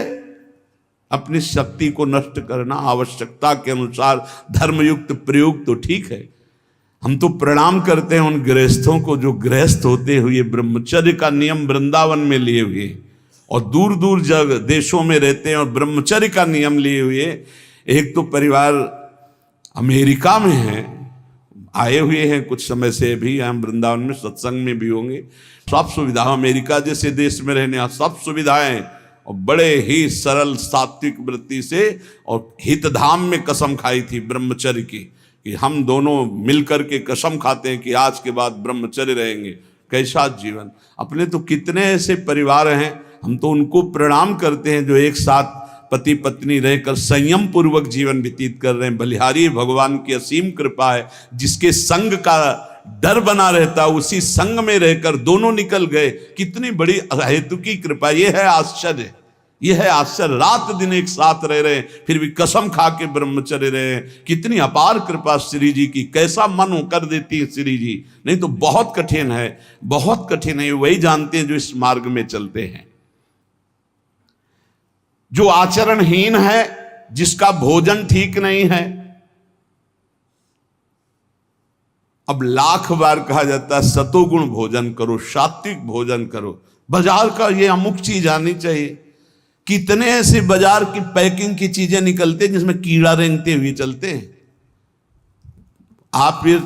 अपनी शक्ति को नष्ट करना, आवश्यकता के अनुसार धर्मयुक्त प्रयोग तो ठीक है। हम तो प्रणाम करते हैं उन गृहस्थों को जो गृहस्थ होते हुए ब्रह्मचर्य का नियम वृंदावन में लिए हुए और दूर दूर जगह देशों में रहते हैं और ब्रह्मचर्य का नियम लिए हुए। एक तो परिवार अमेरिका में है, आए हुए हैं कुछ समय से, भी हम वृंदावन में सत्संग में भी होंगे। सब सुविधा, अमेरिका जैसे देश में रहने सब सुविधाएं, और बड़े ही सरल सात्विक वृत्ति से, और हितधाम में कसम खाई थी ब्रह्मचर्य की, कि हम दोनों मिलकर के कसम खाते हैं कि आज के बाद ब्रह्मचर्य रहेंगे। कैसा जीवन! अपने तो कितने ऐसे परिवार हैं, हम तो उनको प्रणाम करते हैं जो एक साथ पति पत्नी रहकर संयम पूर्वक जीवन व्यतीत कर रहे हैं। बलिहारी भगवान की असीम कृपा है, जिसके संग का डर बना रहता उसी संग में रहकर दोनों निकल गए। कितनी बड़ी अहेतुकी कृपा! ये है आश्चर्य, ये है आश्चर्य। रात दिन एक साथ रह रहे हैं, फिर भी कसम खा के ब्रह्मचर्य रहे हैं। कितनी अपार कृपा श्री जी की! कैसा मन हो कर देती है श्री जी, नहीं तो बहुत कठिन है, बहुत कठिन है। वही जानते हैं जो इस मार्ग में चलते हैं। जो आचरणहीन है, जिसका भोजन ठीक नहीं है, अब लाख बार कहा जाता है सतोगुण भोजन करो, सात्विक भोजन करो। बाजार का ये अमुक चीज आनी चाहिए। कितने ऐसे बाजार की पैकिंग की चीजें निकलते हैं जिसमें कीड़ा रेंगते हुए चलते हैं। आप फिर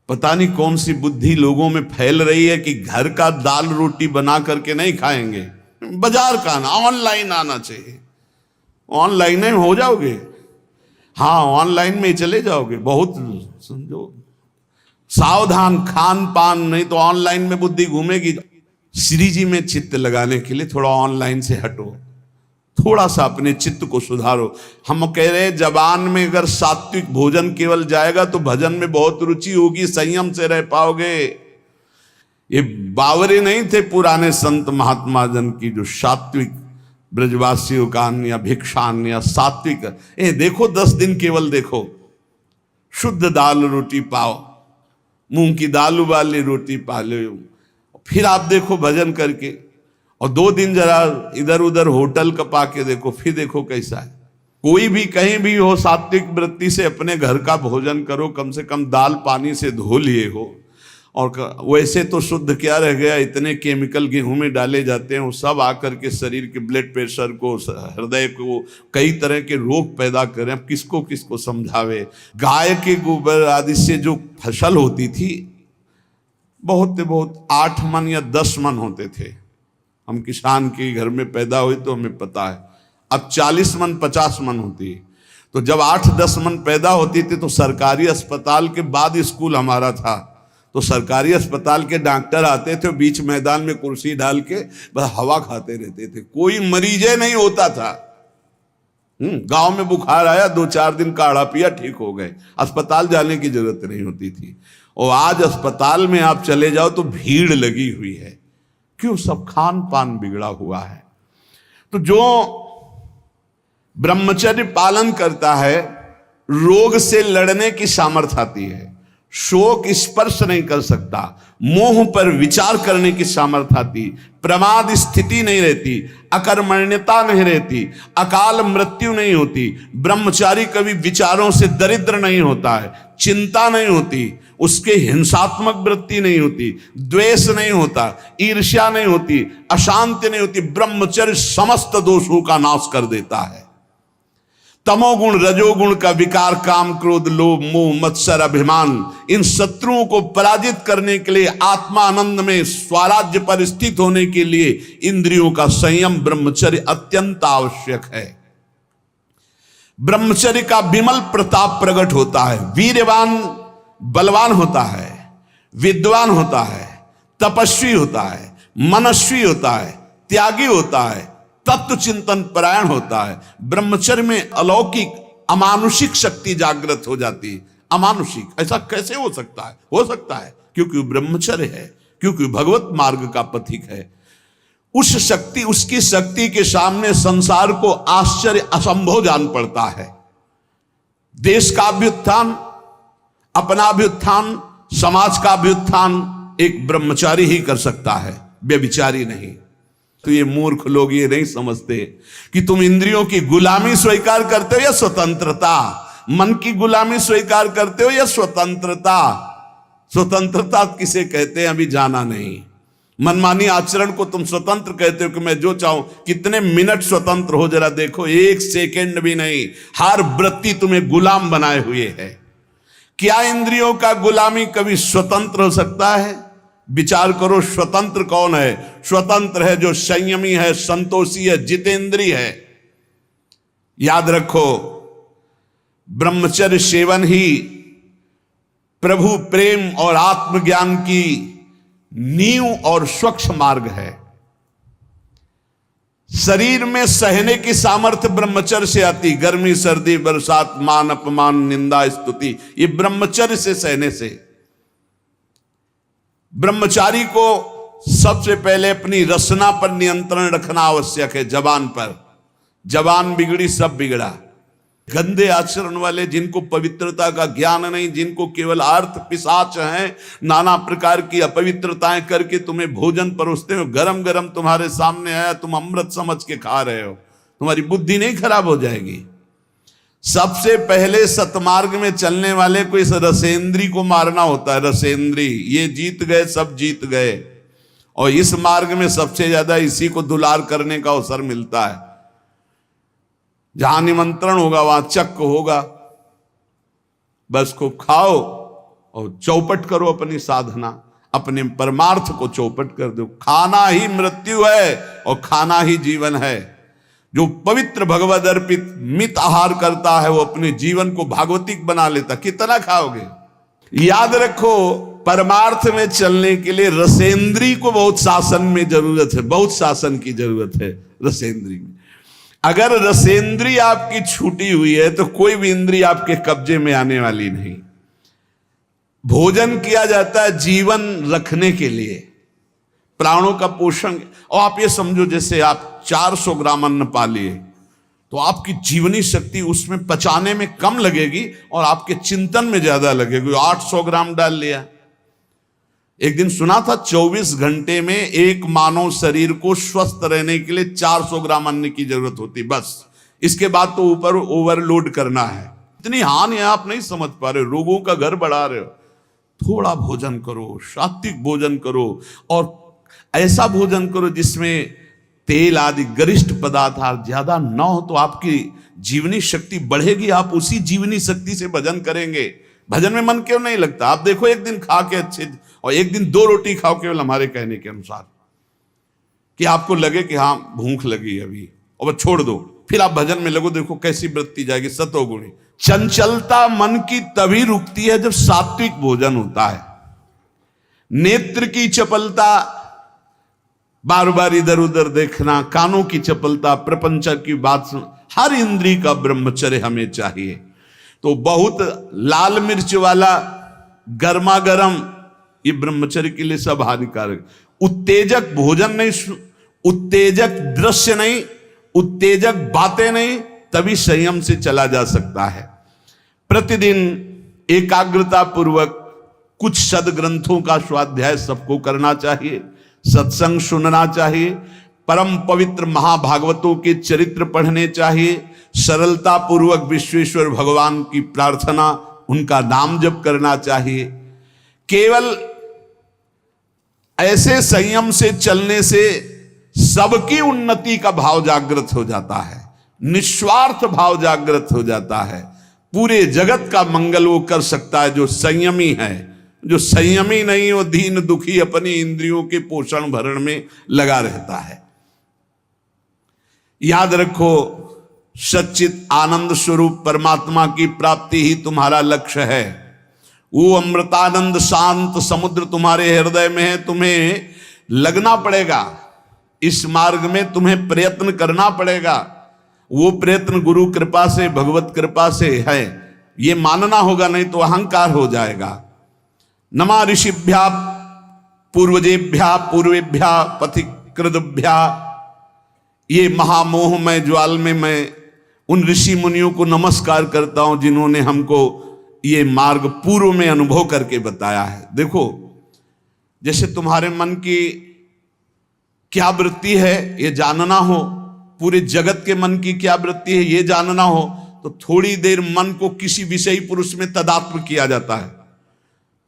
पता नहीं कौन सी बुद्धि लोगों में फैल रही है कि घर का दाल रोटी बना करके नहीं खाएंगे, बाजार का आना, ऑनलाइन आना चाहिए। ऑनलाइन में हो जाओगे, हाँ ऑनलाइन में ही चले जाओगे। बहुत समझो सावधान, खान पान नहीं तो ऑनलाइन में बुद्धि घूमेगी। श्री जी में चित्त लगाने के लिए थोड़ा ऑनलाइन से हटो, थोड़ा सा अपने चित्त को सुधारो। हम कह रहे हैं जबान में अगर सात्विक भोजन केवल जाएगा तो भजन में बहुत रुचि होगी, संयम से रह पाओगे। ये बावरे नहीं थे पुराने संत महात्मा जन की जो सात्विक ब्रजवासियों का अन्न या भिक्षान्न या सात्विक, ये देखो 10 दिन केवल देखो, शुद्ध दाल रोटी पाओ, मूंग की दाल वाली रोटी पा लो, फिर आप देखो भजन करके। और 2 दिन जरा इधर उधर होटल का पाके देखो, फिर देखो कैसा है। कोई भी कहीं भी हो, सात्विक वृत्ति से अपने घर का भोजन करो, कम से कम दाल पानी से धो लिए हो। और वैसे तो शुद्ध क्या रह गया, इतने केमिकल गेहूं में डाले जाते हैं, वो सब आकर के शरीर के ब्लड प्रेशर को, हृदय को, कई तरह के रोग पैदा करें। अब किसको किसको समझावे। गाय के गोबर आदि से जो फसल होती थी, बहुत 8 मन या 10 मन होते थे। हम किसान के घर में पैदा हुए तो हमें पता है। अब 40 मन 50 मन होती है। तो जब 8-10 मन पैदा होती थी तो सरकारी अस्पताल के बाद स्कूल हमारा था, तो सरकारी अस्पताल के डॉक्टर आते थे, बीच मैदान में कुर्सी डाल के बस हवा खाते रहते थे, कोई मरीजे नहीं होता था। गांव में बुखार आया, 2-4 दिन काढ़ा पिया, ठीक हो गए, अस्पताल जाने की जरूरत नहीं होती थी। और आज अस्पताल में आप चले जाओ तो भीड़ लगी हुई है। क्यों? सब खान पान बिगड़ा हुआ है। तो जो ब्रह्मचर्य पालन करता है, रोग से लड़ने की सामर्थ्य आती है, शोक स्पर्श नहीं कर सकता, मोह पर विचार करने की सामर्थ्य आती, प्रमाद स्थिति नहीं रहती, अकर्मण्यता नहीं रहती, अकाल मृत्यु नहीं होती, ब्रह्मचारी कभी विचारों से दरिद्र नहीं होता है, चिंता नहीं होती, उसके हिंसात्मक वृत्ति नहीं होती, द्वेष नहीं होता, ईर्ष्या नहीं होती, अशांति नहीं होती। ब्रह्मचर्य समस्त दोषों का नाश कर देता है। तमोगुण रजोगुण का विकार, काम क्रोध लोभ मोह मत्सर अभिमान, इन शत्रुओं को पराजित करने के लिए, आत्मा आनंद में स्वराज्य पर स्थित होने के लिए इंद्रियों का संयम ब्रह्मचर्य अत्यंत आवश्यक है। ब्रह्मचर्य का विमल प्रताप प्रकट होता है। वीरवान बलवान होता है, विद्वान होता है, तपस्वी होता है, मनस्वी होता है, त्यागी होता है, तत्व चिंतन परायण होता है। ब्रह्मचर्य में अलौकिक अमानुषिक शक्ति जागृत हो जाती है। अमानुषिक ऐसा कैसे हो सकता है? हो सकता है क्योंकि ब्रह्मचर्य है, क्योंकि भगवत मार्ग का पथिक है। उस शक्ति, उसकी शक्ति के सामने संसार को आश्चर्य असंभव जान पड़ता है। देश का अभ्युत्थान, अपना अभ्युत्थान, समाज का अभ्युत्थान एक ब्रह्मचारी ही कर सकता है, व्यभिचारी नहीं। तो ये मूर्ख लोग ये नहीं समझते कि तुम इंद्रियों की गुलामी स्वीकार करते हो या स्वतंत्रता, मन की गुलामी स्वीकार करते हो या स्वतंत्रता। स्वतंत्रता किसे कहते हैं अभी जाना नहीं। मनमानी आचरण को तुम स्वतंत्र कहते हो कि मैं जो चाहूं। कितने मिनट स्वतंत्र हो जरा देखो, 1 सेकेंड भी नहीं। हर वृत्ति तुम्हें गुलाम बनाए हुए है। क्या इंद्रियों का गुलामी कभी स्वतंत्र हो सकता है? विचार करो, स्वतंत्र कौन है? स्वतंत्र है जो संयमी है, संतोषी है, जितेंद्री है। याद रखो, ब्रह्मचर्य सेवन ही प्रभु प्रेम और आत्मज्ञान की नींव और स्वच्छ मार्ग है। शरीर में सहने की सामर्थ्य ब्रह्मचर्य से आती। गर्मी सर्दी बरसात मान अपमान निंदा स्तुति, ये ब्रह्मचर्य से सहने से। ब्रह्मचारी को सबसे पहले अपनी रसना पर नियंत्रण रखना आवश्यक है। जबान पर, जबान बिगड़ी सब बिगड़ा। गंदे आचरण वाले, जिनको पवित्रता का ज्ञान नहीं, जिनको केवल अर्थ पिशाच हैं, नाना प्रकार की अपवित्रताएं करके तुम्हें भोजन परोसते हो, गरम गरम तुम्हारे सामने आया, तुम अमृत समझ के खा रहे हो, तुम्हारी बुद्धि नहीं खराब हो जाएगी? सबसे पहले सतमार्ग में चलने वाले को इस रसेंद्री को मारना होता है। रसेंद्री, ये जीत गए, सब जीत गए। और इस मार्ग में सबसे ज्यादा इसी को दुलार करने का अवसर मिलता है। जहां निमंत्रण होगा वहां चक्क होगा। बस को खाओ और चौपट करो अपनी साधना, अपने परमार्थ को चौपट कर दो। खाना ही मृत्यु है और खाना ही जीवन है। जो पवित्र भगवद अर्पित मित आहार करता है वो अपने जीवन को भागवतिक बना लेता। कितना खाओगे? याद रखो, परमार्थ में चलने के लिए रसेंद्री को बहुत शासन में जरूरत है, बहुत शासन की जरूरत है रसेंद्री में। अगर रसेंद्री आपकी छूटी हुई है तो कोई भी इंद्री आपके कब्जे में आने वाली नहीं। भोजन किया जाता है जीवन रखने के लिए, प्राणों का पोषण। और आप ये समझो, जैसे आप 400 ग्राम अन्न पा लिए तो आपकी जीवनी शक्ति उसमें पचाने में कम लगेगी और आपके चिंतन में ज्यादा लगेगी। 800 ग्राम डाल लिया। एक दिन सुना था 24 घंटे में एक मानव शरीर को स्वस्थ रहने के लिए 400 ग्राम अन्न की जरूरत होती, बस। इसके बाद तो ऊपर ओवरलोड करना है। इतनी हानि है, आप नहीं समझ पा रहे, रोगों का घर बढ़ा रहे हो। थोड़ा भोजन करो, सात्विक भोजन करो और ऐसा भोजन करो जिसमें तेल आदि गरिष्ठ पदार्थ ज्यादा न हो, तो आपकी जीवनी शक्ति बढ़ेगी। आप उसी जीवनी शक्ति से भजन करेंगे। भजन में मन क्यों नहीं लगता? आप देखो, एक दिन खा के अच्छे और एक दिन 2 रोटी खाओ केवल हमारे कहने के अनुसार, कि आपको लगे कि हाँ भूख लगी अभी, और बस छोड़ दो, फिर आप भजन में लगो, देखो कैसी वृत्ति जाएगी, सतोगुणी। चंचलता मन की तभी रुकती है जब सात्विक भोजन होता है। नेत्र की चपलता, बार बार इधर उधर देखना, कानों की चपलता, प्रपंच की बात सुन, हर इंद्री का ब्रह्मचर्य हमें चाहिए। तो बहुत लाल मिर्च वाला गर्मा गर्म, ये ब्रह्मचर्य के लिए सब हानिकारक। उत्तेजक भोजन नहीं, उत्तेजक दृश्य नहीं, उत्तेजक बातें नहीं, तभी संयम से चला जा सकता है। प्रतिदिन एकाग्रता पूर्वक कुछ सदग्रंथों का स्वाध्याय सबको करना चाहिए, सत्संग सुनना चाहिए, परम पवित्र महाभागवतों के चरित्र पढ़ने चाहिए, सरलता पूर्वक विश्वेश्वर भगवान की प्रार्थना, उनका नाम जप करना चाहिए। केवल ऐसे संयम से चलने से सबकी उन्नति का भाव जागृत हो जाता है, निस्वार्थ भाव जागृत हो जाता है। पूरे जगत का मंगल वो कर सकता है जो संयमी है। जो संयमी नहीं, वो दीन दुखी अपनी इंद्रियों के पोषण भरण में लगा रहता है। याद रखो, सच्चित आनंद स्वरूप परमात्मा की प्राप्ति ही तुम्हारा लक्ष्य है। वो अमृतानंद शांत समुद्र तुम्हारे हृदय में है। तुम्हें लगना पड़ेगा इस मार्ग में, तुम्हें प्रयत्न करना पड़ेगा। वो प्रयत्न गुरु कृपा से, भगवत कृपा से है, ये मानना होगा, नहीं तो अहंकार हो जाएगा। नमा ऋषिभ्या पूर्वजेभ्या पूर्वेभ्या पथिकृतभ्या, ये महामोह में ज्वाल में मैं उन ऋषि मुनियों को नमस्कार करता हूं जिन्होंने हमको ये मार्ग पूर्व में अनुभव करके बताया है। देखो, जैसे तुम्हारे मन की क्या वृत्ति है ये जानना हो, पूरे जगत के मन की क्या वृत्ति है ये जानना हो, तो थोड़ी देर मन को किसी विषयी पुरुष में तदात्म किया जाता है।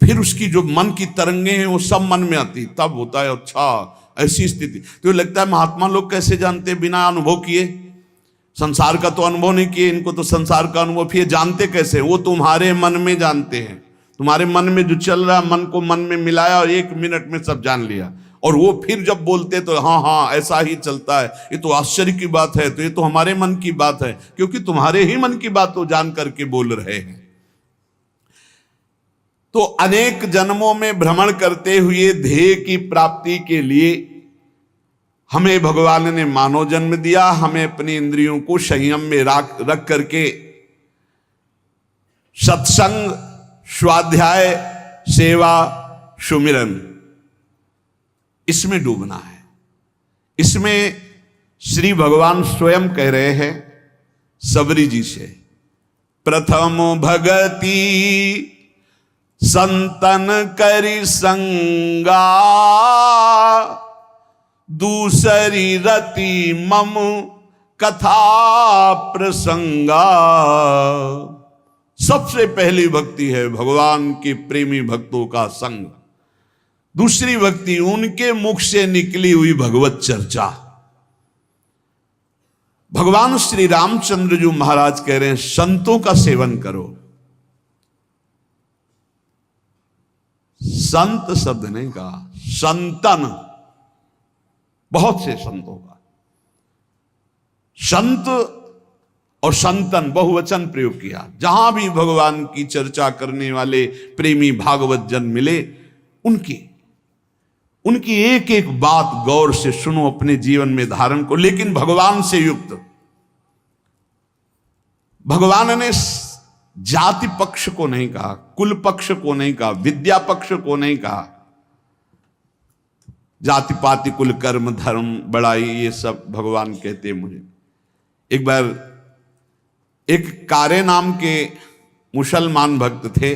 फिर उसकी जो मन की तरंगे हैं वो सब मन में आती, तब होता है अच्छा ऐसी स्थिति। तो लगता है महात्मा लोग कैसे जानते बिना अनुभव किए? संसार का तो अनुभव नहीं किए, इनको तो संसार का अनुभव, फिर जानते कैसे? वो तुम्हारे मन में जानते हैं। तुम्हारे मन में जो चल रहा, मन को मन में मिलाया और 1 मिनट में सब जान लिया। और वो फिर जब बोलते तो हाँ हाँ ऐसा ही चलता है, ये तो आश्चर्य की बात है, तो ये तो हमारे मन की बात है, क्योंकि तुम्हारे ही मन की बात वो जान करके बोल रहे हैं। तो अनेक जन्मों में भ्रमण करते हुए ध्येय की प्राप्ति के लिए हमें भगवान ने मानव जन्म दिया। हमें अपनी इंद्रियों को संयम में रख करके सत्संग, स्वाध्याय, सेवा, सुमिरन, इसमें डूबना है। इसमें श्री भगवान स्वयं कह रहे हैं सबरी जी से, प्रथम भगति संतन करि संगा, दूसरी रति मम कथा प्रसंगा। सबसे पहली भक्ति है भगवान के प्रेमी भक्तों का संग। दूसरी भक्ति उनके मुख से निकली हुई भगवत चर्चा। भगवान श्री रामचंद्र जी महाराज कह रहे हैं संतों का सेवन करो। संत शब्द नहीं कहा, संतन, बहुत से संतों का। संत और संतन बहुवचन प्रयोग किया। जहां भी भगवान की चर्चा करने वाले प्रेमी भागवत जन मिले, उनकी एक एक बात गौर से सुनो, अपने जीवन में धारण को, लेकिन भगवान से युक्त। भगवान ने जाति पक्ष को नहीं कहा, कुल पक्ष को नहीं कहा, विद्या पक्ष को नहीं कहा। जाति पाति कुल कर्म धर्म बड़ाई ये सब भगवान कहते मुझे। एक बार एक कारे नाम के मुसलमान भक्त थे,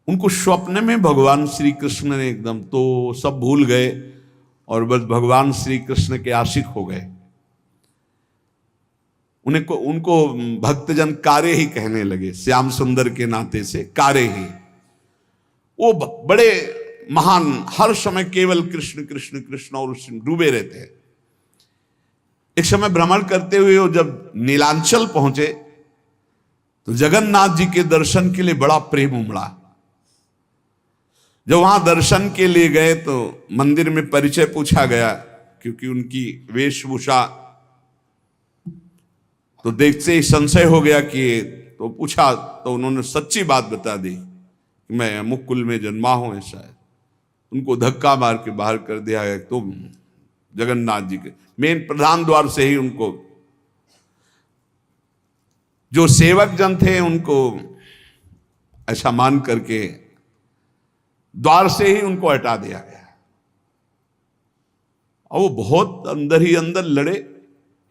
उनको स्वप्न में भगवान श्री कृष्ण ने एकदम, तो सब भूल गए और बस भगवान श्री कृष्ण के आशिक हो गए। उनको भक्तजन कारे ही कहने लगे, श्याम सुंदर के नाते से कारे ही। वो बड़े महान, हर समय केवल कृष्ण कृष्ण कृष्ण और उसमें डूबे रहते हैं। एक समय भ्रमण करते हुए वो जब नीलांचल पहुंचे तो जगन्नाथ जी के दर्शन के लिए बड़ा प्रेम उमड़ा। जब वहां दर्शन के लिए गए तो मंदिर में परिचय पूछा गया, क्योंकि उनकी वेशभूषा तो देखते ही संशय हो गया कि, तो पूछा तो उन्होंने सच्ची बात बता दी कि मैं अमुक कुल में जन्मा हूं ऐसा है। उनको धक्का मार के बाहर कर दिया गया। तो जगन्नाथ जी के मेन प्रधान द्वार से ही उनको, जो सेवक जन थे उनको ऐसा मान करके द्वार से ही उनको हटा दिया गया। और वो बहुत अंदर ही अंदर लड़े,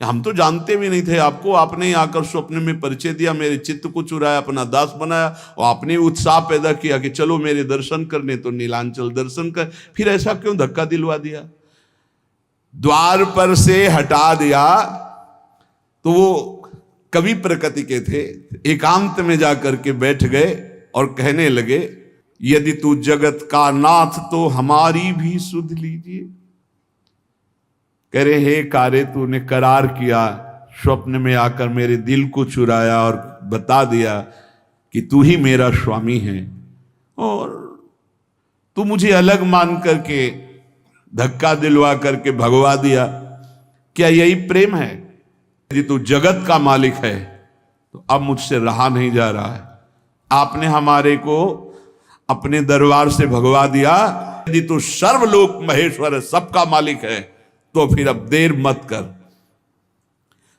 हम तो जानते भी नहीं थे आपको, आपने आकर स्वप्न में परिचय दिया, मेरे चित्त को चुराया, अपना दास बनाया और आपने उत्साह पैदा किया कि चलो मेरे दर्शन करने, तो नीलांचल दर्शन कर, फिर ऐसा क्यों धक्का दिलवा दिया? द्वार पर से हटा दिया तो वो कवि प्रकृति के थे, एकांत में जाकर के बैठ गए और कहने लगे, यदि तू जगत का नाथ तो हमारी भी सुध लीजिए। कह रहे हे कारे, तूने करार किया, स्वप्न में आकर मेरे दिल को चुराया और बता दिया कि तू ही मेरा स्वामी है, और तू मुझे अलग मान करके धक्का दिलवा करके भगवा दिया। क्या यही प्रेम है? यदि तू जगत का मालिक है तो अब मुझसे रहा नहीं जा रहा है। आपने हमारे को अपने दरबार से भगवा दिया। यदि तू सर्वलोक महेश्वर है, सबका मालिक है, तो फिर अब देर मत कर।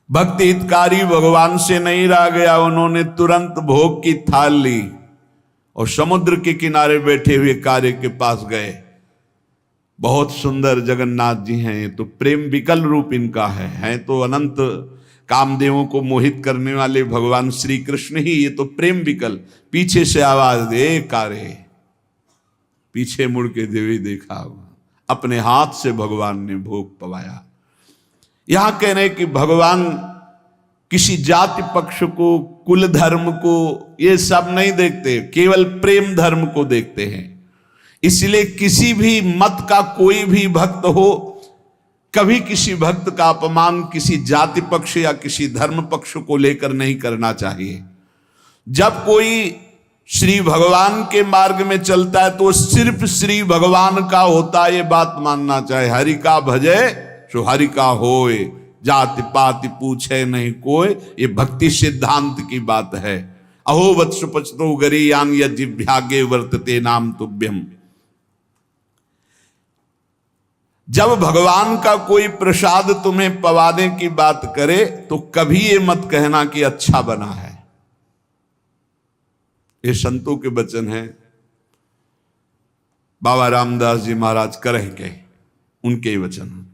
भक्ति हितकारी भगवान से नहीं रह गया, उन्होंने तुरंत भोग की थाल ली और समुद्र के किनारे बैठे हुए कारे के पास गए। बहुत सुंदर जगन्नाथ जी हैं, ये तो प्रेम विकल रूप इनका है तो अनंत कामदेवों को मोहित करने वाले भगवान श्री कृष्ण ही, ये तो प्रेम विकल। पीछे से आवाज दे कारे, पीछे मुड़ के देवी देखा, अपने हाथ से भगवान ने भोग पवाया। यहां कह रहे कि भगवान किसी जाति पक्ष को, कुल धर्म को, ये सब नहीं देखते, केवल प्रेम धर्म को देखते हैं। इसलिए किसी भी मत का कोई भी भक्त हो, कभी किसी भक्त का अपमान किसी जाति पक्ष या किसी धर्म पक्ष को लेकर नहीं करना चाहिए। जब कोई श्री भगवान के मार्ग में चलता है तो सिर्फ श्री भगवान का होता है, ये बात मानना चाहिए। हरि का भजे सो हरि का होए, जाति पाति पूछे नहीं कोई, ये भक्ति सिद्धांत की बात है। अहो वत्स पचतो गरीयान यज्ञागे वर्तते नाम तुभ्यम। जब भगवान का कोई प्रसाद तुम्हें पवाने की बात करे तो कभी ये मत कहना कि अच्छा बना है। ये संतों के वचन हैं, बाबा रामदास जी महाराज करेंगे, उनके वचन।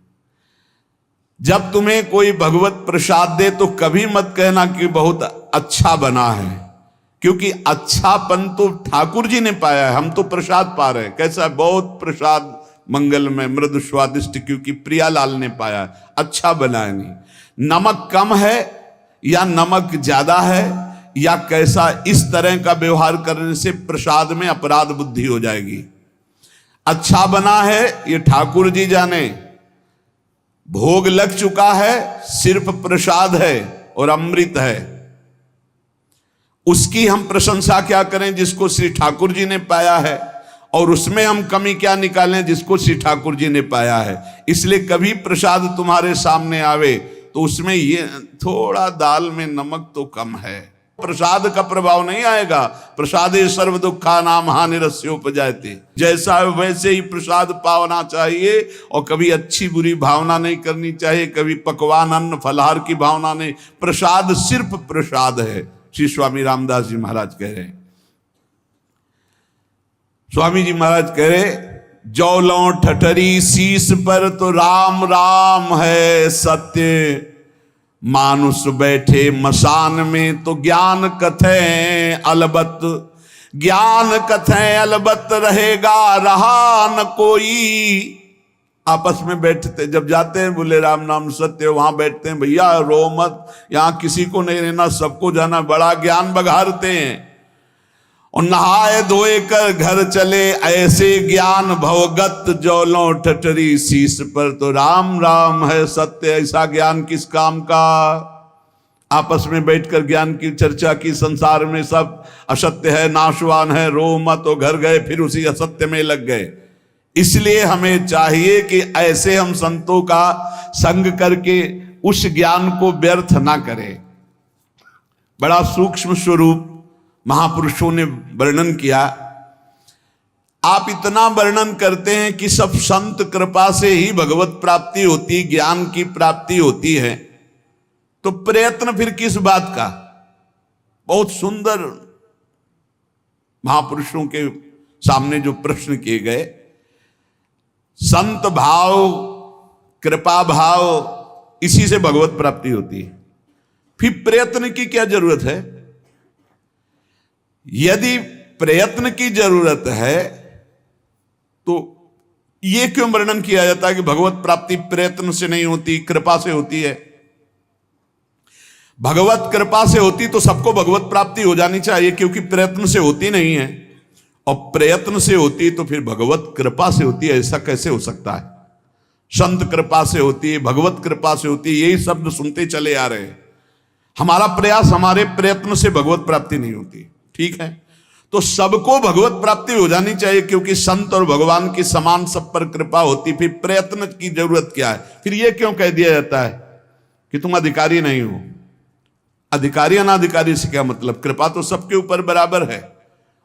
जब तुम्हें कोई भगवत प्रसाद दे तो कभी मत कहना कि बहुत अच्छा बना है, क्योंकि अच्छापन तो ठाकुर जी ने पाया है, हम तो प्रसाद पा रहे हैं। कैसा बहुत प्रसाद मंगलमय मृदु स्वादिष्ट, क्योंकि प्रियालाल ने पाया, अच्छा बनाया नहीं। नमक कम है या नमक ज्यादा है या कैसा, इस तरह का व्यवहार करने से प्रसाद में अपराध बुद्धि हो जाएगी। अच्छा बना है ये ठाकुर जी जाने, भोग लग चुका है, सिर्फ प्रसाद है और अमृत है, उसकी हम प्रशंसा क्या करें जिसको श्री ठाकुर जी ने पाया है, और उसमें हम कमी क्या निकालें जिसको श्री ठाकुर जी ने पाया है। इसलिए कभी प्रसाद तुम्हारे सामने आवे तो उसमें ये थोड़ा दाल में नमक तो कम है, प्रसाद का प्रभाव नहीं आएगा। प्रसादे सर्व दुखा नाम हानिरस्योपजायते, जैसा वैसे ही प्रसाद पावना चाहिए, और कभी अच्छी बुरी भावना नहीं करनी चाहिए, कभी पकवान अन्न फलहार की भावना नहीं। प्रसाद सिर्फ प्रसाद है, श्री स्वामी रामदास जी महाराज कह रहे हैं। स्वामी जी महाराज कह रहे, जौलों ठठरी शीश पर तो राम राम है सत्य, मानुष बैठे मसान में तो ज्ञान कथें अलबत, ज्ञान कथें अलबत रहेगा रहा न कोई। आपस में बैठते जब जाते हैं बोले राम नाम सत्य, वहां बैठते हैं, भैया रो मत, यहां किसी को नहीं रहना, सबको जाना, बड़ा ज्ञान बघारते हैं। और नहाए धोए कर घर चले ऐसे ज्ञान भवगत, जौलों ठठरी शीश पर तो राम राम है सत्य, ऐसा ज्ञान किस काम का। आपस में बैठकर ज्ञान की चर्चा की, संसार में सब असत्य है, नाशवान है, रो मत, तो घर गए फिर उसी असत्य में लग गए। इसलिए हमें चाहिए कि ऐसे हम संतों का संग करके उस ज्ञान को व्यर्थ ना करें। बड़ा सूक्ष्म स्वरूप महापुरुषों ने वर्णन किया। आप इतना वर्णन करते हैं कि सब संत कृपा से ही भगवत प्राप्ति होती, ज्ञान की प्राप्ति होती है, तो प्रयत्न फिर किस बात का। बहुत सुंदर महापुरुषों के सामने जो प्रश्न किए गए, संत भाव कृपा भाव, इसी से भगवत प्राप्ति होती है, फिर प्रयत्न की क्या जरूरत है। यदि प्रयत्न की जरूरत है तो यह क्यों वर्णन किया जाता है कि भगवत प्राप्ति प्रयत्न से नहीं होती, कृपा से होती है। भगवत कृपा से होती तो सबको भगवत प्राप्ति हो जानी चाहिए, क्योंकि प्रयत्न से होती नहीं है, और प्रयत्न से होती तो फिर भगवत कृपा से होती है, ऐसा कैसे हो सकता है। संत कृपा से होती है, भगवत कृपा से होती है, यही शब्द सुनते चले आ रहे हैं। हमारा प्रयास, हमारे प्रयत्न से भगवत प्राप्ति नहीं होती, ठीक है। तो सबको भगवत प्राप्ति हो जानी चाहिए, क्योंकि संत और भगवान की समान सब पर कृपा होती, फिर प्रयत्न की जरूरत क्या है। फिर यह क्यों कह दिया जाता है कि तुम अधिकारी नहीं हो। अधिकारी अनाधिकारी से क्या मतलब, कृपा तो सबके ऊपर बराबर है,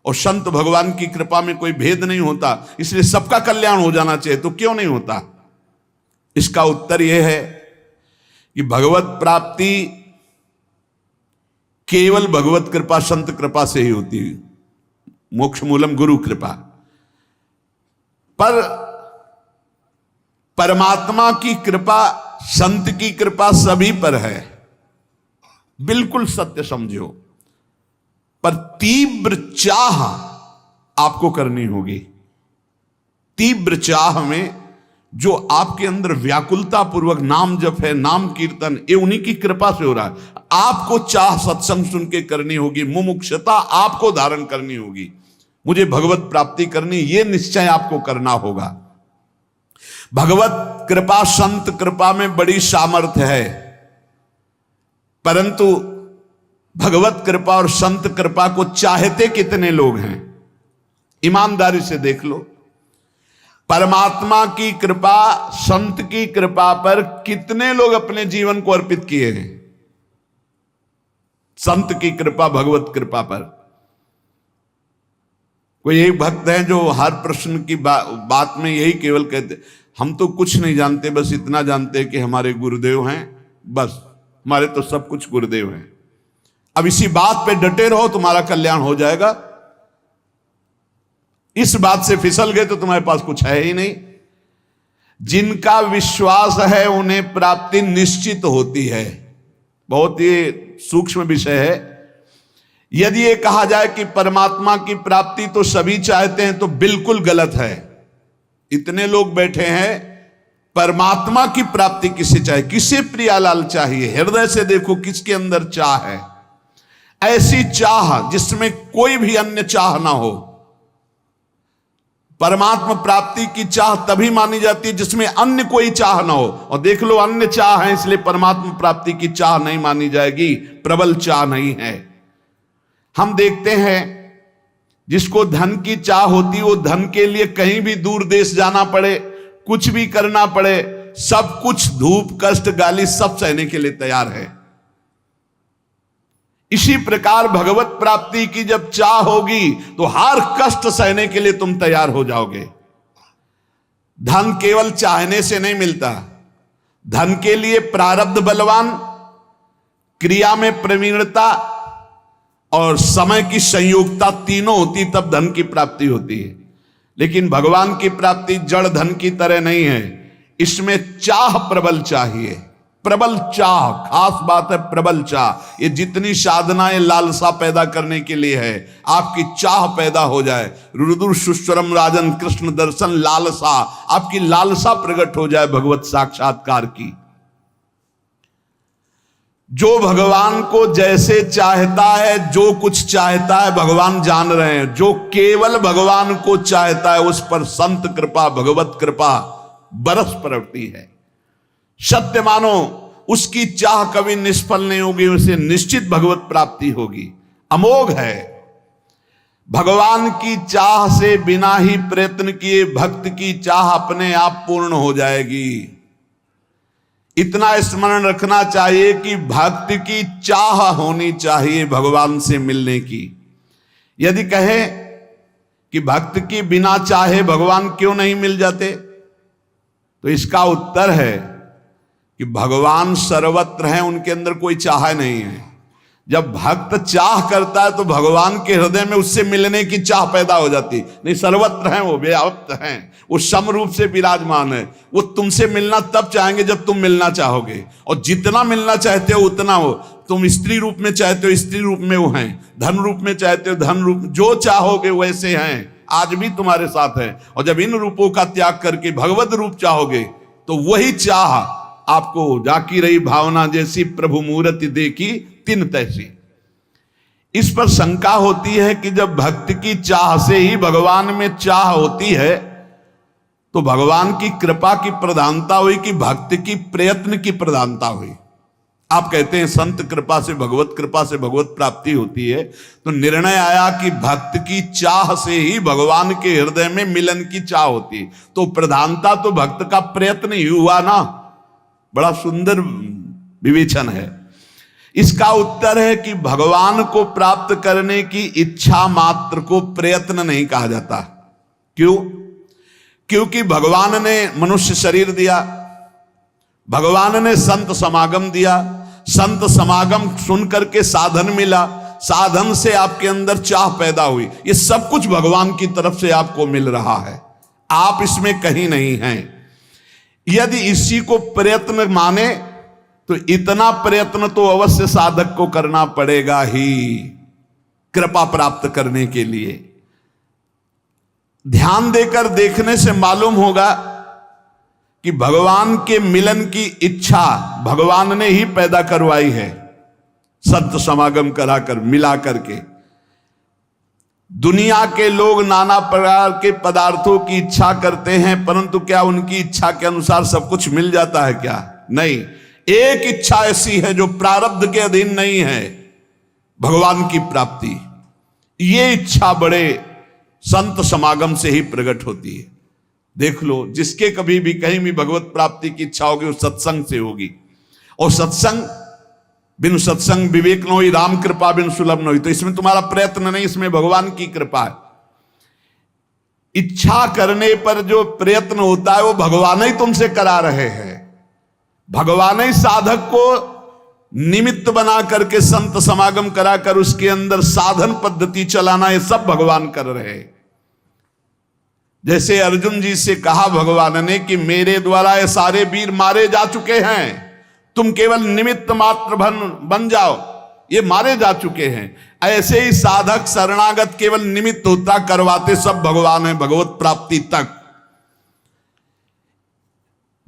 और संत भगवान की कृपा में कोई भेद नहीं होता, इसलिए सबका कल्याण हो जाना चाहिए, तो क्यों नहीं होता। इसका उत्तर यह है कि भगवत प्राप्ति केवल भगवत कृपा संत कृपा से ही होती है, मोक्ष मूलम गुरु कृपा। पर परमात्मा की कृपा, संत की कृपा सभी पर है, बिल्कुल सत्य समझो। पर तीव्र चाह आपको करनी होगी। तीव्र चाह में जो आपके अंदर व्याकुलता पूर्वक नाम जप है, नाम कीर्तन, ये उन्हीं की कृपा से हो रहा है। आपको चाह सत्संग सुन के करनी होगी, मुमुक्षता आपको धारण करनी होगी, मुझे भगवत प्राप्ति करनी, ये निश्चय आपको करना होगा। भगवत कृपा संत कृपा में बड़ी सामर्थ्य है, परंतु भगवत कृपा और संत कृपा को चाहते कितने लोग हैं, ईमानदारी से देख लो। परमात्मा की कृपा, संत की कृपा पर कितने लोग अपने जीवन को अर्पित किए हैं। संत की कृपा, भगवत कृपा पर कोई एक भक्त है जो हर प्रश्न की बात में यही केवल कहते, हम तो कुछ नहीं जानते, बस इतना जानते हैं कि हमारे गुरुदेव हैं, बस हमारे तो सब कुछ गुरुदेव हैं। अब इसी बात पे डटे रहो, तुम्हारा कल्याण हो जाएगा। इस बात से फिसल गए तो तुम्हारे पास कुछ है ही नहीं। जिनका विश्वास है उन्हें प्राप्ति निश्चित होती है। बहुत ही सूक्ष्म विषय है। यदि ये कहा जाए कि परमात्मा की प्राप्ति तो सभी चाहते हैं तो बिल्कुल गलत है। इतने लोग बैठे हैं, परमात्मा की प्राप्ति किसे चाहिए, किसे प्रियालाल चाहिए? हृदय से देखो किसके अंदर चाह है, ऐसी चाह जिसमें कोई भी अन्य चाह ना हो। परमात्मा प्राप्ति की चाह तभी मानी जाती है जिसमें अन्य कोई चाह ना हो। और देख लो अन्य चाह है, इसलिए परमात्मा प्राप्ति की चाह नहीं मानी जाएगी, प्रबल चाह नहीं है। हम देखते हैं जिसको धन की चाह होती, वो धन के लिए कहीं भी दूर देश जाना पड़े, कुछ भी करना पड़े, सब कुछ धूप कष्ट गाली सब सहने के लिए तैयार है। इसी प्रकार भगवत प्राप्ति की जब चाह होगी तो हर कष्ट सहने के लिए तुम तैयार हो जाओगे। धन केवल चाहने से नहीं मिलता, धन के लिए प्रारब्ध बलवान, क्रिया में प्रवीणता और समय की संयोगता तीनों होती तब धन की प्राप्ति होती है। लेकिन भगवान की प्राप्ति जड़ धन की तरह नहीं है, इसमें चाह प्रबल चाहिए। प्रबल चाह, खास बात है प्रबल चाह। ये जितनी साधनाएं लालसा पैदा करने के लिए है, आपकी चाह पैदा हो जाए। रुद्र सुस्वरम राजन कृष्ण दर्शन लालसा, आपकी लालसा प्रकट हो जाए भगवत साक्षात्कार की। जो भगवान को जैसे चाहता है, जो कुछ चाहता है भगवान जान रहे हैं। जो केवल भगवान को चाहता है उस पर संत कृपा, भगवत कृपा बरस पड़ती है। सत्य मानो, उसकी चाह कभी निष्फल नहीं होगी, उसे निश्चित भगवत प्राप्ति होगी। अमोघ है। भगवान की चाह से बिना ही प्रयत्न किए भक्त की चाह अपने आप पूर्ण हो जाएगी। इतना स्मरण रखना चाहिए कि भक्त की चाह होनी चाहिए भगवान से मिलने की। यदि कहे कि भक्त की बिना चाहे भगवान क्यों नहीं मिल जाते, तो इसका उत्तर है कि भगवान सर्वत्र हैं, उनके अंदर कोई चाह नहीं है। जब भक्त चाह करता है तो भगवान के हृदय में उससे मिलने की चाह पैदा हो जाती। नहीं, सर्वत्र हैं, वो व्याप्त हैं, वो समरूप से विराजमान है। वो तुमसे मिलना तब चाहेंगे जब तुम मिलना चाहोगे, और जितना मिलना चाहते हो उतना हो। तुम स्त्री रूप में चाहते हो स्त्री रूप में वो हैं, धन रूप में चाहते हो धन रूप, जो चाहोगे वैसे हैं, आज भी तुम्हारे साथ है। और जब इन रूपों का त्याग करके भगवत रूप चाहोगे तो वही चाह आपको जाकी रही भावना जैसी प्रभु मूर्ति देखी तिन तैसी। इस पर शंका होती है कि जब भक्त की चाह से ही भगवान में चाह होती है तो भगवान की कृपा की प्रधानता हुई कि भक्त की प्रयत्न की प्रधानता हुई। आप कहते हैं संत कृपा से भगवत प्राप्ति होती है, तो निर्णय आया कि भक्त की चाह से ही भगवान के हृदय में मिलन की चाह होती है। तो प्रधानता तो भक्त का प्रयत्न ही हुआ ना। बड़ा सुंदर विवेचन है। इसका उत्तर है कि भगवान को प्राप्त करने की इच्छा मात्र को प्रयत्न नहीं कहा जाता। क्यों? क्योंकि भगवान ने मनुष्य शरीर दिया, भगवान ने संत समागम दिया, संत समागम सुन करके साधन मिला, साधन से आपके अंदर चाह पैदा हुई। ये सब कुछ भगवान की तरफ से आपको मिल रहा है, आप इसमें कहीं नहीं हैं। यदि इसी को प्रयत्न माने तो इतना प्रयत्न तो अवश्य साधक को करना पड़ेगा ही कृपा प्राप्त करने के लिए। ध्यान देकर देखने से मालूम होगा कि भगवान के मिलन की इच्छा भगवान ने ही पैदा करवाई है, संत समागम कराकर मिला करके। दुनिया के लोग नाना प्रकार के पदार्थों की इच्छा करते हैं, परंतु क्या उनकी इच्छा के अनुसार सब कुछ मिल जाता है क्या? नहीं। एक इच्छा ऐसी है जो प्रारब्ध के अधीन नहीं है, भगवान की प्राप्ति। ये इच्छा बड़े संत समागम से ही प्रकट होती है। देख लो, जिसके कभी भी कहीं भी भगवत प्राप्ति की इच्छा होगी वो सत्संग से होगी। और सत्संग बिन सत्संग विवेक न होई, राम कृपा बिन सुलभ न होई। तो इसमें तुम्हारा प्रयत्न नहीं, इसमें भगवान की कृपा है। इच्छा करने पर जो प्रयत्न होता है वो भगवान ही तुमसे करा रहे हैं। भगवान ही साधक को निमित्त बना करके संत समागम कराकर उसके अंदर साधन पद्धति चलाना, ये सब भगवान कर रहे हैं। जैसे अर्जुन जी से कहा भगवान ने कि मेरे द्वारा ये सारे वीर मारे जा चुके हैं, तुम केवल निमित्त मात्र बन जाओ, ये मारे जा चुके हैं। ऐसे ही साधक शरणागत केवल निमित्त होता, करवाते सब भगवान है भगवत प्राप्ति तक।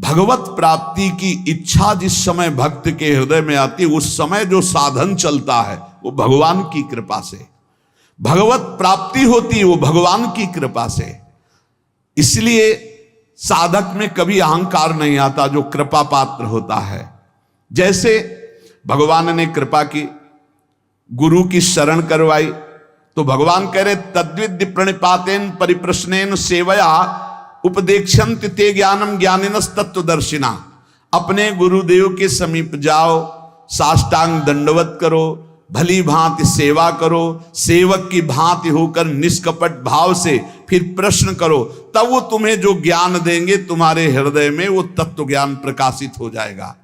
भगवत प्राप्ति की इच्छा जिस समय भक्त के हृदय में आती है, उस समय जो साधन चलता है वो भगवान की कृपा से, भगवत प्राप्ति होती है वो भगवान की कृपा से। इसलिए साधक में कभी अहंकार नहीं आता जो कृपा पात्र होता है। जैसे भगवान ने कृपा की, गुरु की शरण करवाई, तो भगवान कह रहे तद्विद्य प्रणिपातेन परिप्रश्नेन सेवया उपदेक्षन्ति ते ज्ञानम ज्ञानिनस तत्वदर्शिना। अपने गुरुदेव के समीप जाओ, साष्टांग दंडवत करो, भली भांति सेवा करो, सेवक की भांति होकर निष्कपट भाव से फिर प्रश्न करो, तब वो तुम्हें जो ज्ञान देंगे तुम्हारे हृदय में वो तत्व ज्ञान प्रकाशित हो जाएगा।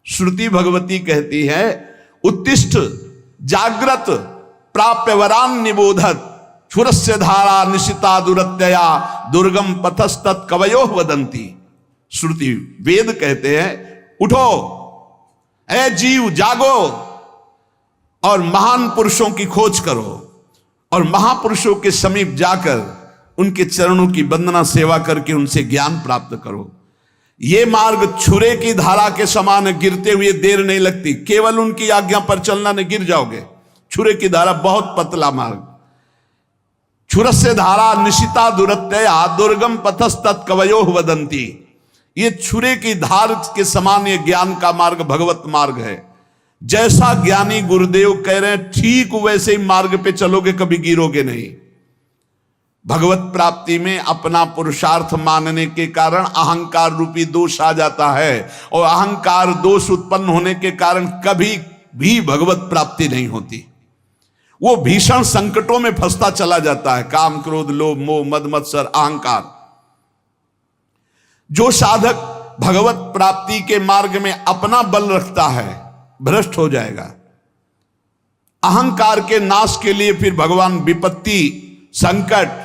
श्रुति भगवती कहती है उत्तिष्ठ जागृत प्राप्य वरान निबोधत क्षुरस्य धारा निशिता दुरत्यया दुर्गम पथस्तत् कवयो वदंती। श्रुति वेद कहते हैं उठो ऐ जीव, जागो और महान पुरुषों की खोज करो और महापुरुषों के समीप जाकर उनके चरणों की वंदना सेवा करके उनसे ज्ञान प्राप्त करो। ये मार्ग छुरे की धारा के समान, गिरते हुए देर नहीं लगती, केवल उनकी आज्ञा पर चलना नहीं गिर जाओगे। छुरे की धारा बहुत पतला मार्ग, छुरस्य धारा निशिता दुरत्यया दुर्गम पथस्तत् कवयो वदंती। ये छुरे की धार के समान ये ज्ञान का मार्ग भगवत मार्ग है। जैसा ज्ञानी गुरुदेव कह रहे हैं ठीक वैसे ही मार्ग पे चलोगे, कभी गिरोगे नहीं। भगवत प्राप्ति में अपना पुरुषार्थ मानने के कारण अहंकार रूपी दोष आ जाता है और अहंकार दोष उत्पन्न होने के कारण कभी भी भगवत प्राप्ति नहीं होती। वो भीषण संकटों में फंसता चला जाता है, काम क्रोध लोभ मोह मद मत्सर अहंकार। जो साधक भगवत प्राप्ति के मार्ग में अपना बल रखता है भ्रष्ट हो जाएगा। अहंकार के नाश के लिए फिर भगवान विपत्ति संकट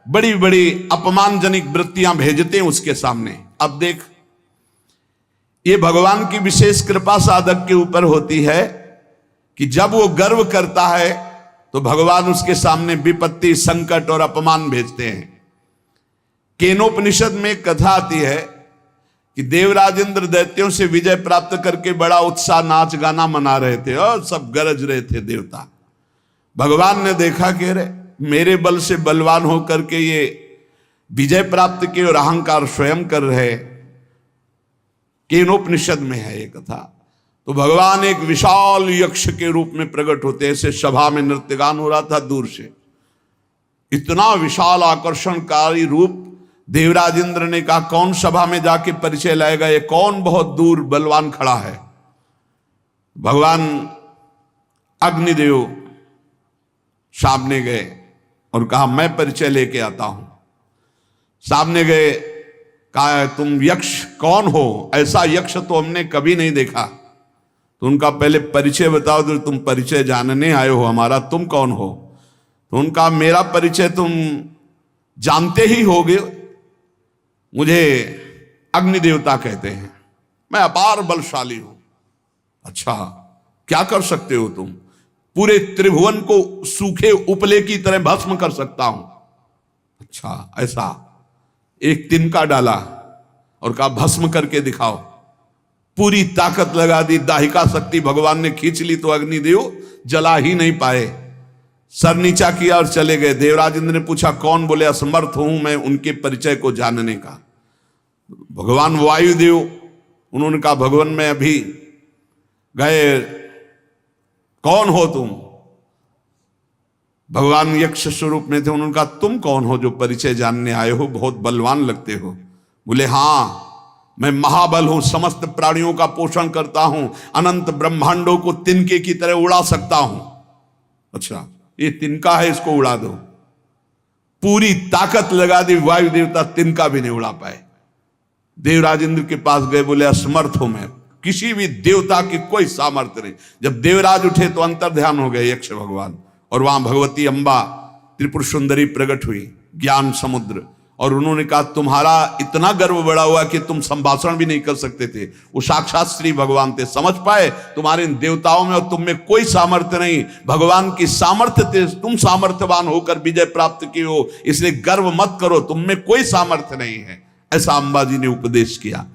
बड़ी बड़ी अपमानजनक वृत्तियां भेजते हैं उसके सामने। अब देख, ये भगवान की विशेष कृपा साधक के ऊपर होती है कि जब वो गर्व करता है तो भगवान उसके सामने विपत्ति संकट और अपमान भेजते हैं। केनोपनिषद में कथा आती है कि देवराजेंद्र दैत्यों से विजय प्राप्त करके बड़ा उत्साह नाच गाना मना रहे थे और सब गरज रहे थे देवता। भगवान ने देखा कि अरे मेरे बल से बलवान होकर के ये विजय प्राप्त किए और अहंकार स्वयं कर रहे। केनोपनिषद में है ये कथा। तो भगवान एक विशाल यक्ष के रूप में प्रकट होते, ऐसे सभा में नृत्यगान हो रहा था दूर से, इतना विशाल आकर्षणकारी रूप। देवराजेंद्र ने कहा कौन सभा में जाके परिचय लाएगा, ये कौन बहुत दूर बलवान खड़ा है। भगवान अग्निदेव सामने गए और कहा मैं परिचय लेके आता हूं। सामने गए, कहा तुम यक्ष कौन हो, ऐसा यक्ष तो हमने कभी नहीं देखा, तो उनका पहले परिचय बताओ। तो तुम परिचय जानने आए हो हमारा, तुम कौन हो? तो उनका मेरा परिचय तुम जानते ही होगे, मुझे अग्नि देवता कहते हैं, मैं अपार बलशाली हूं। अच्छा क्या कर सकते हो तुम? पूरे त्रिभुवन को सूखे उपले की तरह भस्म कर सकता हूं। अच्छा ऐसा, एक तिनका डाला और कहा भस्म करके दिखाओ। पूरी ताकत लगा दी, दाहिका शक्ति भगवान ने खींच ली तो अग्निदेव जला ही नहीं पाए। सर नीचा किया और चले गए। देवराजेंद्र ने पूछा कौन? बोले असमर्थ हूं मैं उनके परिचय को जानने का। भगवान वायुदेव, उन्होंने कहा भगवान मैं अभी गए, कौन हो तुम? भगवान यक्ष स्वरूप में थे। उन्होंने कहा तुम कौन हो जो परिचय जानने आए हो, बहुत बलवान लगते हो। बोले हाँ मैं महाबल हूं, समस्त प्राणियों का पोषण करता हूं, अनंत ब्रह्मांडों को तिनके की तरह उड़ा सकता हूं। अच्छा ये तिनका है, इसको उड़ा दो। पूरी ताकत लगा दी, वायु देवता तिनका भी नहीं उड़ा पाए। देवराजेंद्र के पास गए, बोले असमर्थ हूं मैं, किसी भी देवता की कोई सामर्थ्य नहीं। जब देवराज उठे तो अंतर ध्यान हो गए यक्ष भगवान, और वहां भगवती अंबा त्रिपुर सुंदरी प्रकट हुई, ज्ञान समुद्र। और उन्होंने कहा तुम्हारा इतना गर्व बड़ा हुआ कि तुम संभाषण भी नहीं कर सकते थे। वो साक्षात श्री भगवान थे, समझ पाए तुम्हारे इन देवताओं में और तुम में कोई सामर्थ्य नहीं, भगवान की सामर्थ्य थे, तुम सामर्थ्यवान होकर विजय प्राप्त किए हो, इसलिए गर्व मत करो, तुम में कोई सामर्थ्य नहीं है। ऐसा अंबाजी ने उपदेश किया।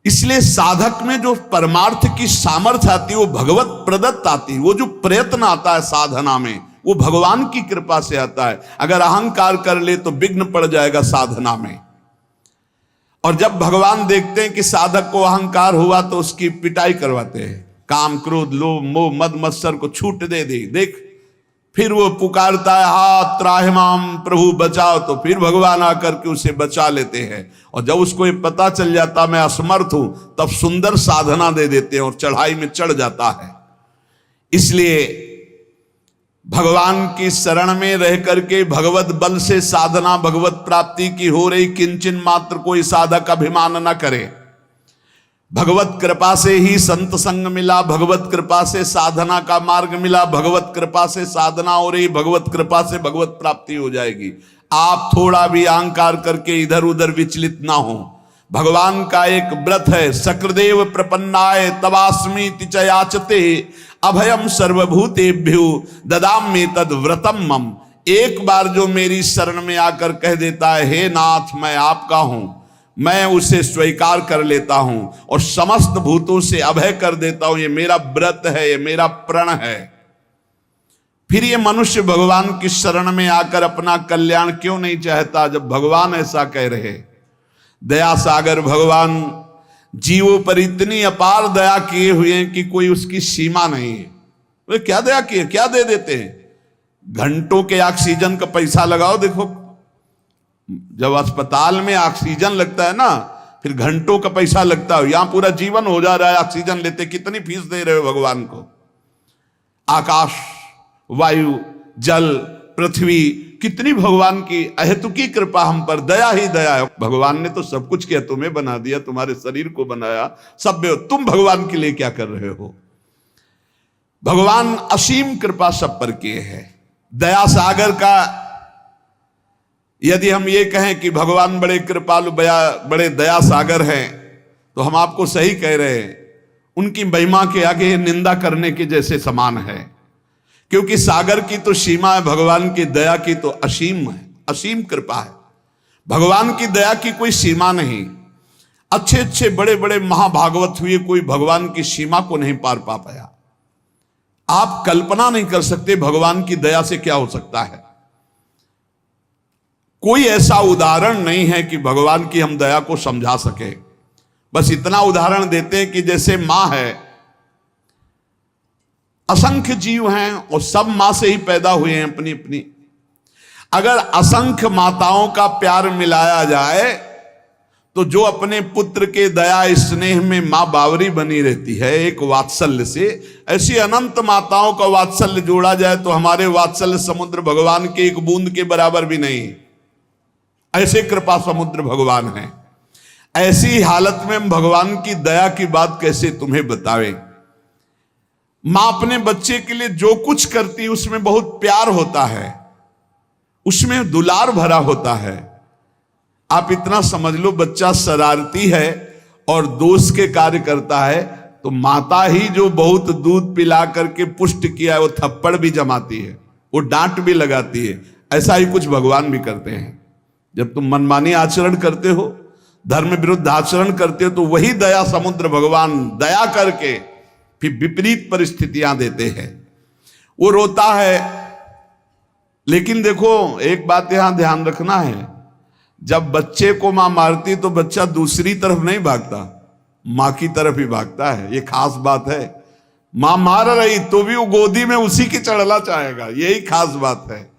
इसलिए साधक में जो परमार्थ की सामर्थ्य आती है वो भगवत प्रदत्त आती है। वो जो प्रयत्न आता है साधना में वो भगवान की कृपा से आता है। अगर अहंकार कर ले तो विघ्न पड़ जाएगा साधना में। और जब भगवान देखते हैं कि साधक को अहंकार हुआ तो उसकी पिटाई करवाते हैं। काम क्रोध लोभ मोह मद मत्सर को छूट दे देख, फिर वो पुकारता है हाथ त्राहिमाम प्रभु बचाओ, तो फिर भगवान आकर के उसे बचा लेते हैं। और जब उसको ये पता चल जाता मैं असमर्थ हूं, तब सुंदर साधना दे देते हैं और चढ़ाई में चढ़ जाता है। इसलिए भगवान की शरण में रह करके भगवत बल से साधना भगवत प्राप्ति की हो रही, किंचन मात्र कोई साधक अभिमान न करे। भगवत कृपा से ही संत संग मिला, भगवत कृपा से साधना का मार्ग मिला, भगवत कृपा से साधना हो रही, भगवत कृपा से भगवत प्राप्ति हो जाएगी। आप थोड़ा भी अहंकार करके इधर उधर विचलित ना हो। भगवान का एक व्रत है, सकृदेव प्रपन्नाय तवास्मीति च याचते अभयम सर्वभूतेभ्यो ददामि तद व्रतम मम। एक बार जो मेरी शरण में आकर कह देता है हे नाथ मैं आपका हूं, मैं उसे स्वीकार कर लेता हूं और समस्त भूतों से अभय कर देता हूं। ये मेरा व्रत है, ये मेरा प्रण है। फिर ये मनुष्य भगवान की शरण में आकर अपना कल्याण क्यों नहीं चाहता, जब भगवान ऐसा कह रहे। दया सागर भगवान जीवों पर इतनी अपार दया किए हुए हैं कि कोई उसकी सीमा नहीं है। वे क्या दया किए, क्या दे देते हैं। घंटों के ऑक्सीजन का पैसा लगाओ, देखो जब अस्पताल में ऑक्सीजन लगता है ना, फिर घंटों का पैसा लगता है। यहां पूरा जीवन हो जा रहा है ऑक्सीजन लेते, कितनी फीस दे रहे हो भगवान को। आकाश वायु जल पृथ्वी, कितनी भगवान की अहेतुकी कृपा हम पर, दया ही दया है। भगवान ने तो सब कुछ किया, तुम्हें बना दिया, तुम्हारे शरीर को बनाया, सब तुम भगवान के लिए क्या कर रहे हो। भगवान असीम कृपा सब पर किए हैं। दया सागर का यदि हम ये कहें कि भगवान बड़े कृपालु बड़े दया सागर हैं, तो हम आपको सही कह रहे हैं। उनकी महिमा के आगे निंदा करने के जैसे समान है, क्योंकि सागर की तो सीमा है, भगवान की दया की तो असीम है, असीम कृपा है। भगवान की दया की कोई सीमा नहीं। अच्छे अच्छे बड़े बड़े महाभागवत हुए, कोई भगवान की सीमा को नहीं पार पा पाया। आप कल्पना नहीं कर सकते भगवान की दया से क्या हो सकता है। कोई ऐसा उदाहरण नहीं है कि भगवान की हम दया को समझा सके। बस इतना उदाहरण देते हैं कि जैसे मां है, असंख्य जीव हैं और सब मां से ही पैदा हुए हैं अपनी अपनी। अगर असंख्य माताओं का प्यार मिलाया जाए तो जो अपने पुत्र के दया स्नेह में मां बावरी बनी रहती है एक वात्सल्य से, ऐसी अनंत माताओं का वात्सल्य जोड़ा जाए तो हमारे वात्सल्य समुद्र भगवान के एक बूंद के बराबर भी नहीं। ऐसे कृपा समुद्र भगवान है। ऐसी हालत में भगवान की दया की बात कैसे तुम्हें बतावे। मां अपने बच्चे के लिए जो कुछ करती है उसमें बहुत प्यार होता है, उसमें दुलार भरा होता है। आप इतना समझ लो, बच्चा शरारती है और दोष के कार्य करता है तो माता ही जो बहुत दूध पिला करके पुष्ट किया है वो थप्पड़ भी जमाती है, वो डांट भी लगाती है। ऐसा ही कुछ भगवान भी करते हैं। जब तुम मनमानी आचरण करते हो, धर्म विरुद्ध आचरण करते हो, तो वही दया समुद्र भगवान दया करके फिर विपरीत परिस्थितियां देते हैं। वो रोता है, लेकिन देखो एक बात यहां ध्यान रखना है, जब बच्चे को मां मारती तो बच्चा दूसरी तरफ नहीं भागता, मां की तरफ ही भागता है। ये खास बात है। मां मार रही तो भी वो गोदी में उसी की चढ़ना चाहेगा, यही खास बात है।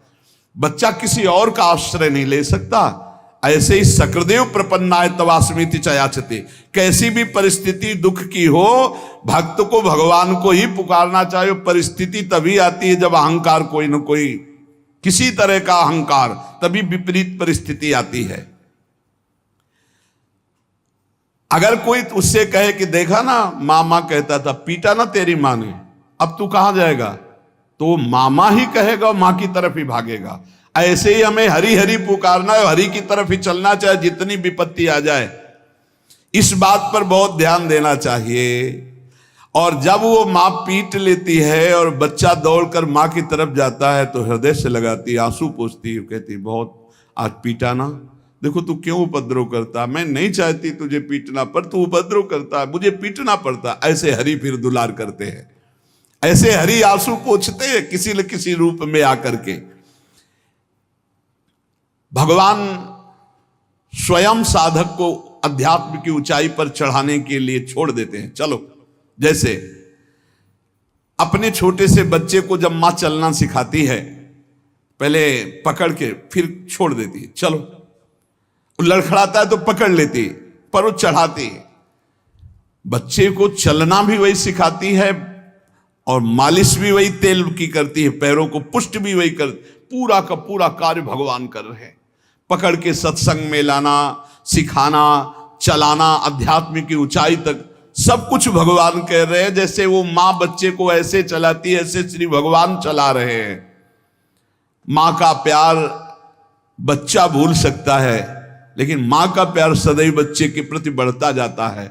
बच्चा किसी और का आश्रय नहीं ले सकता। ऐसे ही सकृदेव प्रपन्नाय तवास्मीति च याचते। कैसी भी परिस्थिति दुख की हो, भक्त को भगवान को ही पुकारना चाहिए। परिस्थिति तभी आती है जब अहंकार कोई न कोई, किसी तरह का अहंकार, तभी विपरीत परिस्थिति आती है। अगर कोई उससे कहे कि देखा ना मामा कहता था, पीटा ना तेरी मां ने, अब तू कहां जाएगा, तो मामा ही कहेगा और मां की तरफ ही भागेगा। ऐसे ही हमें हरि हरि पुकारना है, हरि की तरफ ही चलना चाहिए जितनी विपत्ति आ जाए। इस बात पर बहुत ध्यान देना चाहिए। और जब वो मां पीट लेती है और बच्चा दौड़कर मां की तरफ जाता है तो हृदय से लगाती, आंसू पोंछती, कहती बहुत आज पीटा ना, देखो तू क्यों उपद्रव करता, मैं नहीं चाहती तुझे पीटना पर तू उपद्रव करता, मुझे पीटना पड़ता। ऐसे हरि फिर दुलार करते हैं, ऐसे हरि आंसू पोंछते हैं किसी न किसी रूप में आकर के। भगवान स्वयं साधक को अध्यात्म की ऊंचाई पर चढ़ाने के लिए छोड़ देते हैं। चलो, जैसे अपने छोटे से बच्चे को जब मां चलना सिखाती है, पहले पकड़ के फिर छोड़ देती है, चलो, लड़खड़ाता है तो पकड़ लेती, पर वो चढ़ाती। बच्चे को चलना भी वही सिखाती है और मालिश भी वही तेल की करती है, पैरों को पुष्ट भी वही कर, पूरा का पूरा कार्य भगवान कर रहे हैं। पकड़ के सत्संग में लाना, सिखाना, चलाना, अध्यात्म की ऊंचाई तक सब कुछ भगवान कह रहे हैं। जैसे वो मां बच्चे को ऐसे चलाती है, ऐसे श्री भगवान चला रहे हैं। मां का प्यार बच्चा भूल सकता है, लेकिन मां का प्यार सदैव बच्चे के प्रति बढ़ता जाता है।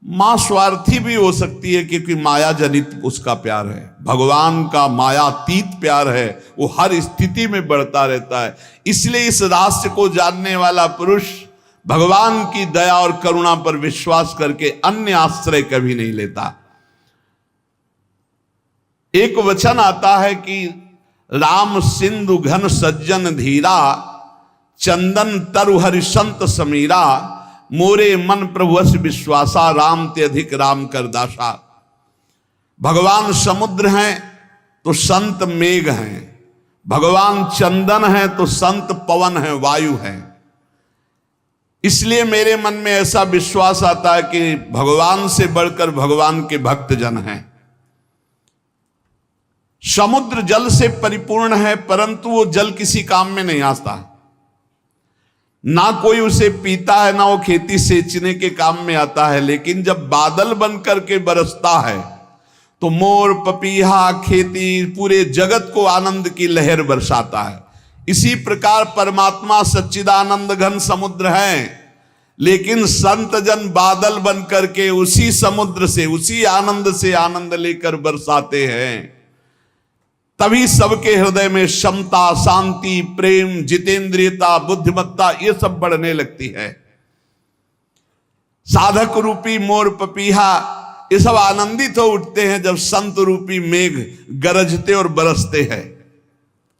मां स्वार्थी भी हो सकती है क्योंकि माया जनित उसका प्यार है। भगवान का मायातीत प्यार है, वो हर स्थिति में बढ़ता रहता है। इसलिए इस रहस्य को जानने वाला पुरुष भगवान की दया और करुणा पर विश्वास करके अन्य आश्रय कभी नहीं लेता। एक वचन आता है कि राम सिंधु घन सज्जन धीरा, चंदन तरु हरि संत समीरा, मोरे मन प्रभुवश विश्वासा, राम ते अधिक राम कर दासा। भगवान समुद्र हैं तो संत मेघ हैं, भगवान चंदन हैं तो संत पवन हैं, वायु हैं। इसलिए मेरे मन में ऐसा विश्वास आता है कि भगवान से बढ़कर भगवान के भक्त जन हैं। समुद्र जल से परिपूर्ण है, परंतु वो जल किसी काम में नहीं आता, ना कोई उसे पीता है, ना वो खेती सींचने के काम में आता है। लेकिन जब बादल बनकर के बरसता है तो मोर, पपीहा, खेती, पूरे जगत को आनंद की लहर बरसाता है। इसी प्रकार परमात्मा सच्चिदानंद घन समुद्र है, लेकिन संत जन बादल बनकर के उसी समुद्र से, उसी आनंद से आनंद लेकर बरसाते हैं। तभी सबके हृदय में क्षमता, शांति, प्रेम, जितेंद्रियता, बुद्धिमत्ता ये सब बढ़ने लगती है। साधक रूपी मोर, पपीहा ये सब आनंदित हो उठते हैं जब संत रूपी मेघ गरजते और बरसते हैं।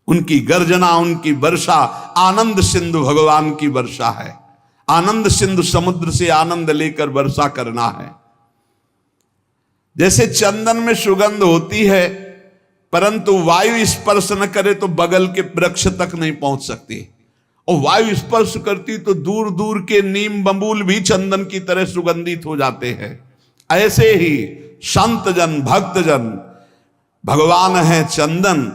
उनकी गर्जना, उनकी वर्षा आनंद सिंधु भगवान की वर्षा है। आनंद सिंधु समुद्र से आनंद लेकर वर्षा करना है। जैसे चंदन में सुगंध होती है, परंतु वायु स्पर्श न करे तो बगल के वृक्ष तक नहीं पहुंच सकती, और वायु स्पर्श करती तो दूर दूर के नीम बबूल भी चंदन की तरह सुगंधित हो जाते हैं। ऐसे ही संत जन, भक्त जन, भगवान है चंदन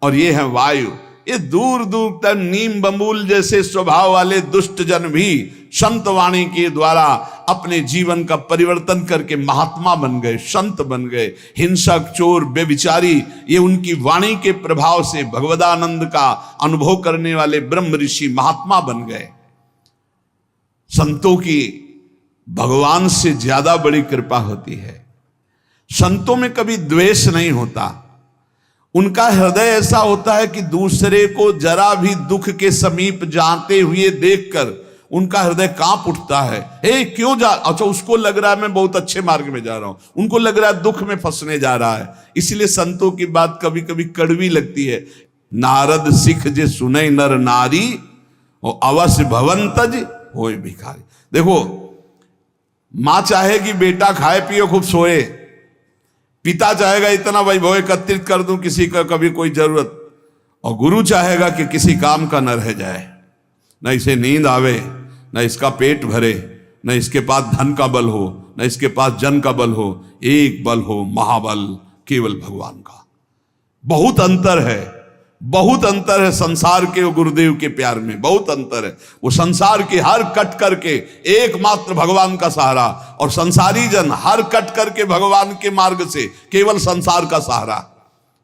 और ये है वायु। ये दूर दूर तक नीम बबूल जैसे स्वभाव वाले दुष्ट जन भी संत वाणी के द्वारा अपने जीवन का परिवर्तन करके महात्मा बन गए, संत बन गए। हिंसक, चोर, बेविचारी ये उनकी वाणी के प्रभाव से भगवदानंद का अनुभव करने वाले ब्रह्म ऋषि महात्मा बन गए। संतों की भगवान से ज्यादा बड़ी कृपा होती है। संतों में कभी द्वेष नहीं होता। उनका हृदय ऐसा होता है कि दूसरे को जरा भी दुख के समीप जाते हुए देखकर उनका हृदय कांप उठता है। हे क्यों जा, अच्छा उसको लग रहा है मैं बहुत अच्छे मार्ग में जा रहा हूं, उनको लग रहा है दुख में फंसने जा रहा है। इसलिए संतों की बात कभी कभी कड़वी लगती है। नारद सिख जे सुने नर नारी, और अवश्य भवंतज होए भिखारी। देखो, मां चाहेगी बेटा खाए पिए खूब सोए, पिता चाहेगा इतना वैभव एकत्रित कर दूं किसी का कभी कोई जरूरत, और गुरु चाहेगा कि किसी काम का न रह जाए, न इसे नींद आवे, न इसका पेट भरे, न इसके पास धन का बल हो, न इसके पास जन का बल हो। एक बल हो महाबल, केवल भगवान का। बहुत अंतर है, बहुत अंतर है संसार के और गुरुदेव के प्यार में, बहुत अंतर है। वो संसार के हर कट करके एकमात्र भगवान का सहारा, और संसारी जन हर कट करके भगवान के मार्ग से केवल संसार का सहारा।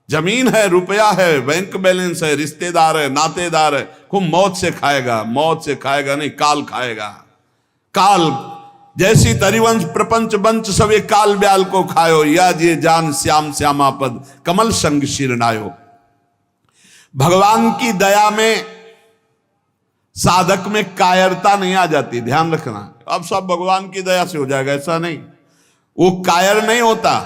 जमीन है, रुपया है, बैंक बैलेंस है, रिश्तेदार है, नातेदार है, खूब मौत से खाएगा, मौत से खाएगा नहीं, काल खाएगा। काल जैसी तरिवंश प्रपंच बंच सवे काल ब्याल को खायो, या जे जान श्याम श्यामा पद कमल संग शिरनायो। भगवान की दया में साधक में कायरता नहीं आ जाती, ध्यान रखना। अब सब भगवान की दया से हो जाएगा, ऐसा नहीं। वो कायर नहीं होता,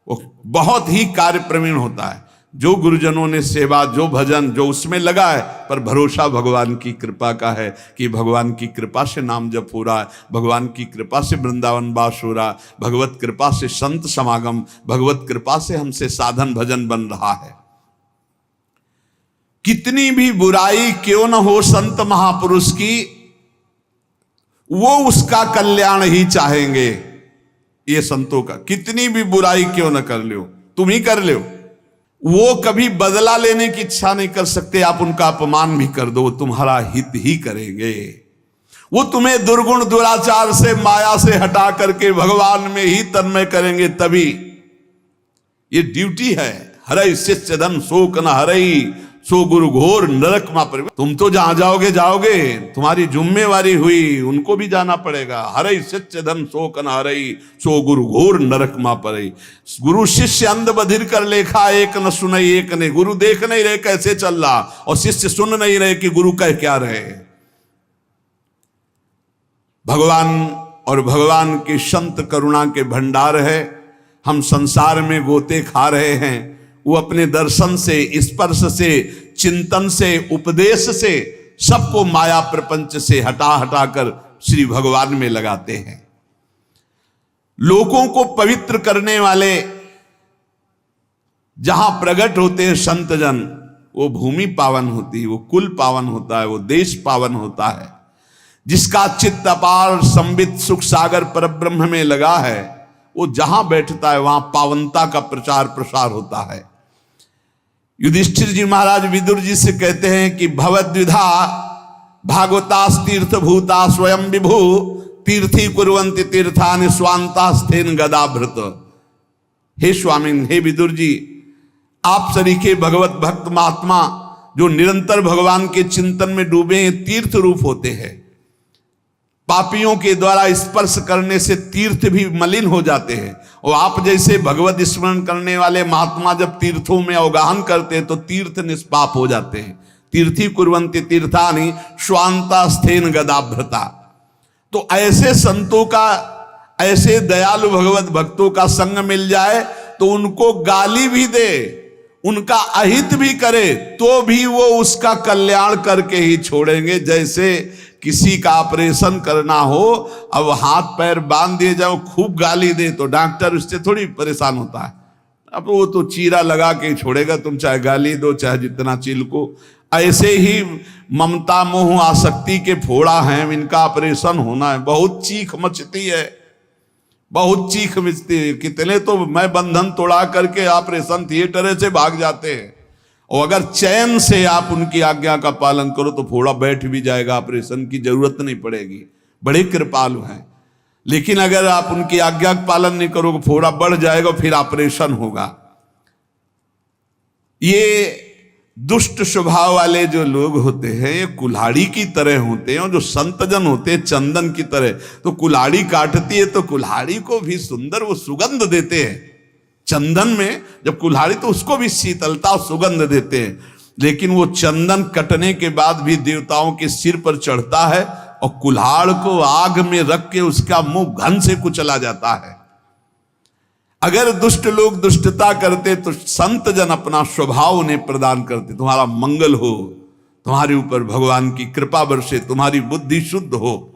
वो बहुत ही कार्य प्रवीण होता है। जो गुरुजनों ने सेवा, जो भजन, जो उसमें लगा है, पर भरोसा भगवान की कृपा का है कि भगवान की कृपा से नाम जप हो रहा है, भगवान की कृपा से वृंदावन वास हो रहा, भगवत कृपा से संत समागम, भगवत कृपा से हमसे साधन भजन बन रहा है। कितनी भी बुराई क्यों न हो संत महापुरुष की, वो उसका कल्याण ही चाहेंगे। ये संतों का, कितनी भी बुराई क्यों न कर लो, तुम ही कर लो, वो कभी बदला लेने की इच्छा नहीं कर सकते। आप उनका अपमान भी कर दो, वो तुम्हारा हित ही करेंगे। वो तुम्हें दुर्गुण दुराचार से, माया से हटा करके भगवान में ही तन्मय करेंगे, तभी। ये ड्यूटी है। हरई शिष्य धन शोक न हरई, सो गुरु घोर नरक मा पर। तुम तो जहां जाओगे जाओगे, तुम्हारी जिम्मेवारी हुई, उनको भी जाना पड़ेगा। हरई शिष्य धन शोक न हरई, सो गुरु घोर नरक मा पर। गुरु शिष्य अंध बधिर कर लेखा, एक न सुनई एक ने। गुरु देख नहीं रहे कैसे चल रहा, और शिष्य सुन नहीं रहे कि गुरु कह क्या रहे। भगवान और भगवान की संत करुणा के भंडार है। हम संसार में गोते खा रहे हैं, वो अपने दर्शन से, स्पर्श से, चिंतन से, उपदेश से सबको माया प्रपंच से हटा हटा कर श्री भगवान में लगाते हैं। लोगों को पवित्र करने वाले जहां प्रकट होते हैं संत जन, वो भूमि पावन होती है, वो कुल पावन होता है, वो देश पावन होता है। जिसका चित्त अपार संबित सुख सागर परब्रह्म में लगा है, वो जहां बैठता है वहां पावनता का प्रचार प्रसार होता है। युधिष्ठिर जी महाराज विदुर जी से कहते हैं कि भवद्विधा भागवतास तीर्थ भूता स्वयं विभु, तीर्थी कुर्वन्ति तीर्थानि स्वांतास्थेन गदाभृत। हे स्वामिन, हे विदुर जी, आप सरीखे भगवत भक्त महात्मा जो निरंतर भगवान के चिंतन में डूबे हैं, तीर्थ रूप होते हैं। पापियों के द्वारा स्पर्श करने से तीर्थ भी मलिन हो जाते हैं, और आप जैसे भगवत स्मरण करने वाले महात्मा जब तीर्थों में अवगाहन करते हैं तो तीर्थ निष्पाप हो जाते हैं। तीर्थी कुर्वन्ति तीर्थानि स्वांतास्थेन गदाभृता। तो ऐसे संतों का, ऐसे दयालु भगवत भक्तों का संग मिल जाए तो उनको गाली भी दे, उनका अहित भी करे, तो भी वो उसका कल्याण करके ही छोड़ेंगे। जैसे किसी का ऑपरेशन करना हो, अब हाथ पैर बांध दिए जाओ, खूब गाली दे तो डॉक्टर उससे थोड़ी परेशान होता है। अब वो तो चीरा लगा के छोड़ेगा, तुम चाहे गाली दो चाहे जितना चिल्को। ऐसे ही ममता मोह आसक्ति के फोड़ा हैं, इनका ऑपरेशन होना है, बहुत चीख मचती है, बहुत चीख मचती है। कितने तो मैं बंधन तोड़ा करके ऑपरेशन थिएटर से भाग जाते हैं, और अगर चैन से आप उनकी आज्ञा का पालन करो तो फोड़ा बैठ भी जाएगा, ऑपरेशन की जरूरत नहीं पड़ेगी। बड़े कृपालु हैं। लेकिन अगर आप उनकी आज्ञा का पालन नहीं करोगे, फोड़ा बढ़ जाएगा, फिर ऑपरेशन होगा। ये दुष्ट स्वभाव वाले जो लोग होते हैं, ये कुल्हाड़ी की तरह होते हैं, और जो संतजन होते हैं चंदन की तरह। तो कुल्हाड़ी काटती है तो कुल्हाड़ी को भी सुंदर वो सुगंध देते हैं। चंदन में जब कुल्हाड़ी, तो उसको भी शीतलता और सुगंध देते हैं। लेकिन वो चंदन कटने के बाद भी देवताओं के सिर पर चढ़ता है, और कुल्हाड़ को आग में रख के उसका मुंह घन से कुचला जाता है। अगर दुष्ट लोग दुष्टता करते तो संत जन अपना स्वभाव उन्हें प्रदान करते। तुम्हारा मंगल हो, तुम्हारे ऊपर भगवान की कृपा बरसे, तुम्हारी बुद्धि शुद्ध हो।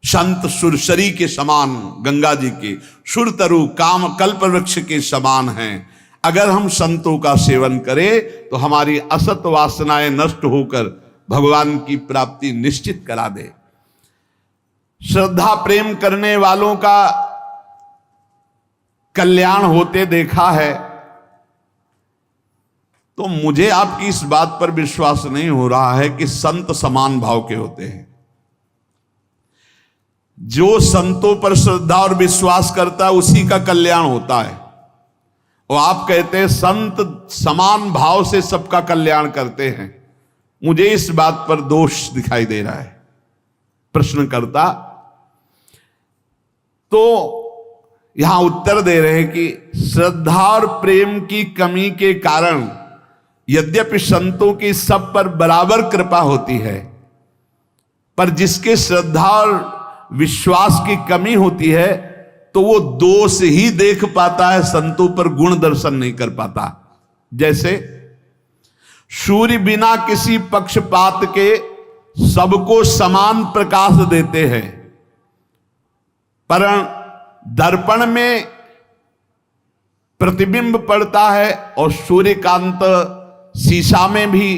संत सुरसरी के समान, गंगा जी के सुरतरु काम कल्प वृक्ष के समान हैं। अगर हम संतों का सेवन करें तो हमारी असत वासनाएं नष्ट होकर भगवान की प्राप्ति निश्चित करा दे। श्रद्धा प्रेम करने वालों का कल्याण होते देखा है, तो मुझे आपकी इस बात पर विश्वास नहीं हो रहा है कि संत समान भाव के होते हैं। जो संतों पर श्रद्धा और विश्वास करता है उसी का कल्याण होता है। और आप कहते हैं संत समान भाव से सबका कल्याण करते हैं। मुझे इस बात पर दोष दिखाई दे रहा है। प्रश्नकर्ता तो यहां उत्तर दे रहे हैं कि श्रद्धा और प्रेम की कमी के कारण यद्यपि संतों की सब पर बराबर कृपा होती है, पर जिसके श्रद्धा और विश्वास की कमी होती है तो वो दोष ही देख पाता है, संतों पर गुण दर्शन नहीं कर पाता। जैसे सूर्य बिना किसी पक्षपात के सबको समान प्रकाश देते हैं, पर दर्पण में प्रतिबिंब पड़ता है और सूर्यकांत शीशा में भी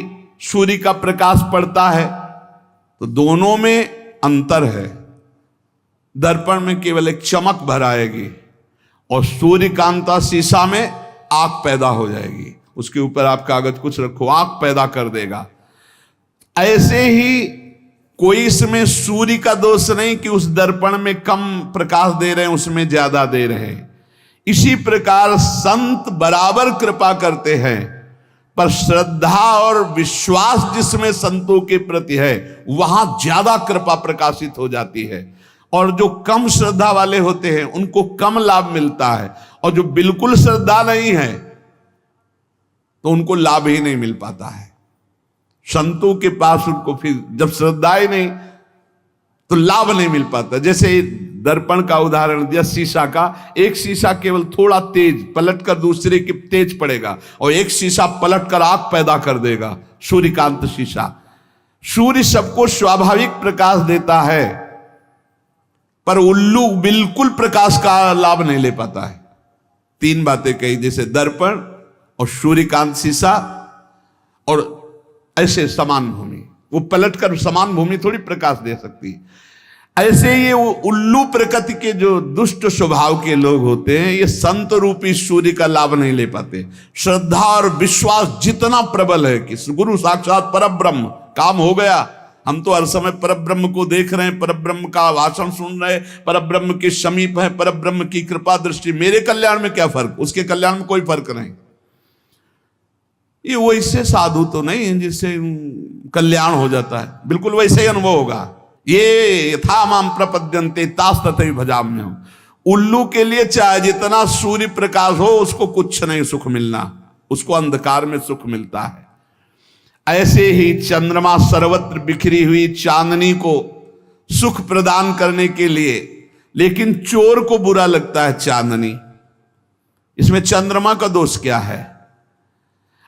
सूर्य का प्रकाश पड़ता है, तो दोनों में अंतर है। दर्पण में केवल एक चमक भर आएगी और सूर्यकांता शीशा में आग पैदा हो जाएगी। उसके ऊपर आप कागज कुछ रखो, आग पैदा कर देगा। ऐसे ही कोई इसमें सूर्य का दोष नहीं कि उस दर्पण में कम प्रकाश दे रहे हैं, उसमें ज्यादा दे रहे हैं। इसी प्रकार संत बराबर कृपा करते हैं, पर श्रद्धा और विश्वास जिसमें संतों के प्रति है वहां ज्यादा कृपा प्रकाशित हो जाती है, और जो कम श्रद्धा वाले होते हैं उनको कम लाभ मिलता है, और जो बिल्कुल श्रद्धा नहीं है तो उनको लाभ ही नहीं मिल पाता है। संतों के पास उनको फिर जब श्रद्धा ही नहीं तो लाभ नहीं मिल पाता। जैसे दर्पण का उदाहरण दिया, शीशा का, एक शीशा केवल थोड़ा तेज पलटकर दूसरे के तेज पड़ेगा, और एक शीशा पलटकर आग पैदा कर देगा, सूर्यकांत शीशा। सूर्य सबको स्वाभाविक प्रकाश देता है, पर उल्लू बिल्कुल प्रकाश का लाभ नहीं ले पाता है। तीन बातें कही, जैसे दर्पण और सूर्यकांत शीशा और ऐसे समान भूमि, वो पलटकर समान भूमि थोड़ी प्रकाश दे सकती है। ऐसे ये उल्लू प्रकृति के जो दुष्ट स्वभाव के लोग होते हैं, ये संत रूपी सूर्य का लाभ नहीं ले पाते। श्रद्धा और विश्वास जितना प्रबल है कि गुरु साक्षात परब्रह्म, काम हो गया, हम तो हर समय परब्रह्म को देख रहे हैं, परब्रह्म का भाषण सुन रहे हैं, परब्रह्म के समीप है, परब्रह्म की कृपा दृष्टि, मेरे कल्याण में क्या फर्क, उसके कल्याण में कोई फर्क नहीं। ये वैसे साधु तो नहीं है जिससे कल्याण हो जाता है, बिल्कुल वैसे ही अनुभव होगा। ये यथा माम प्रपद्यन्ते तास तथैव भजाम्यहम्। उल्लू के लिए चाहे जितना सूर्य प्रकाश हो उसको कुछ नहीं सुख मिलना, उसको अंधकार में सुख मिलता है। ऐसे ही चंद्रमा सर्वत्र बिखरी हुई चांदनी को सुख प्रदान करने के लिए, लेकिन चोर को बुरा लगता है चांदनी, इसमें चंद्रमा का दोष क्या है?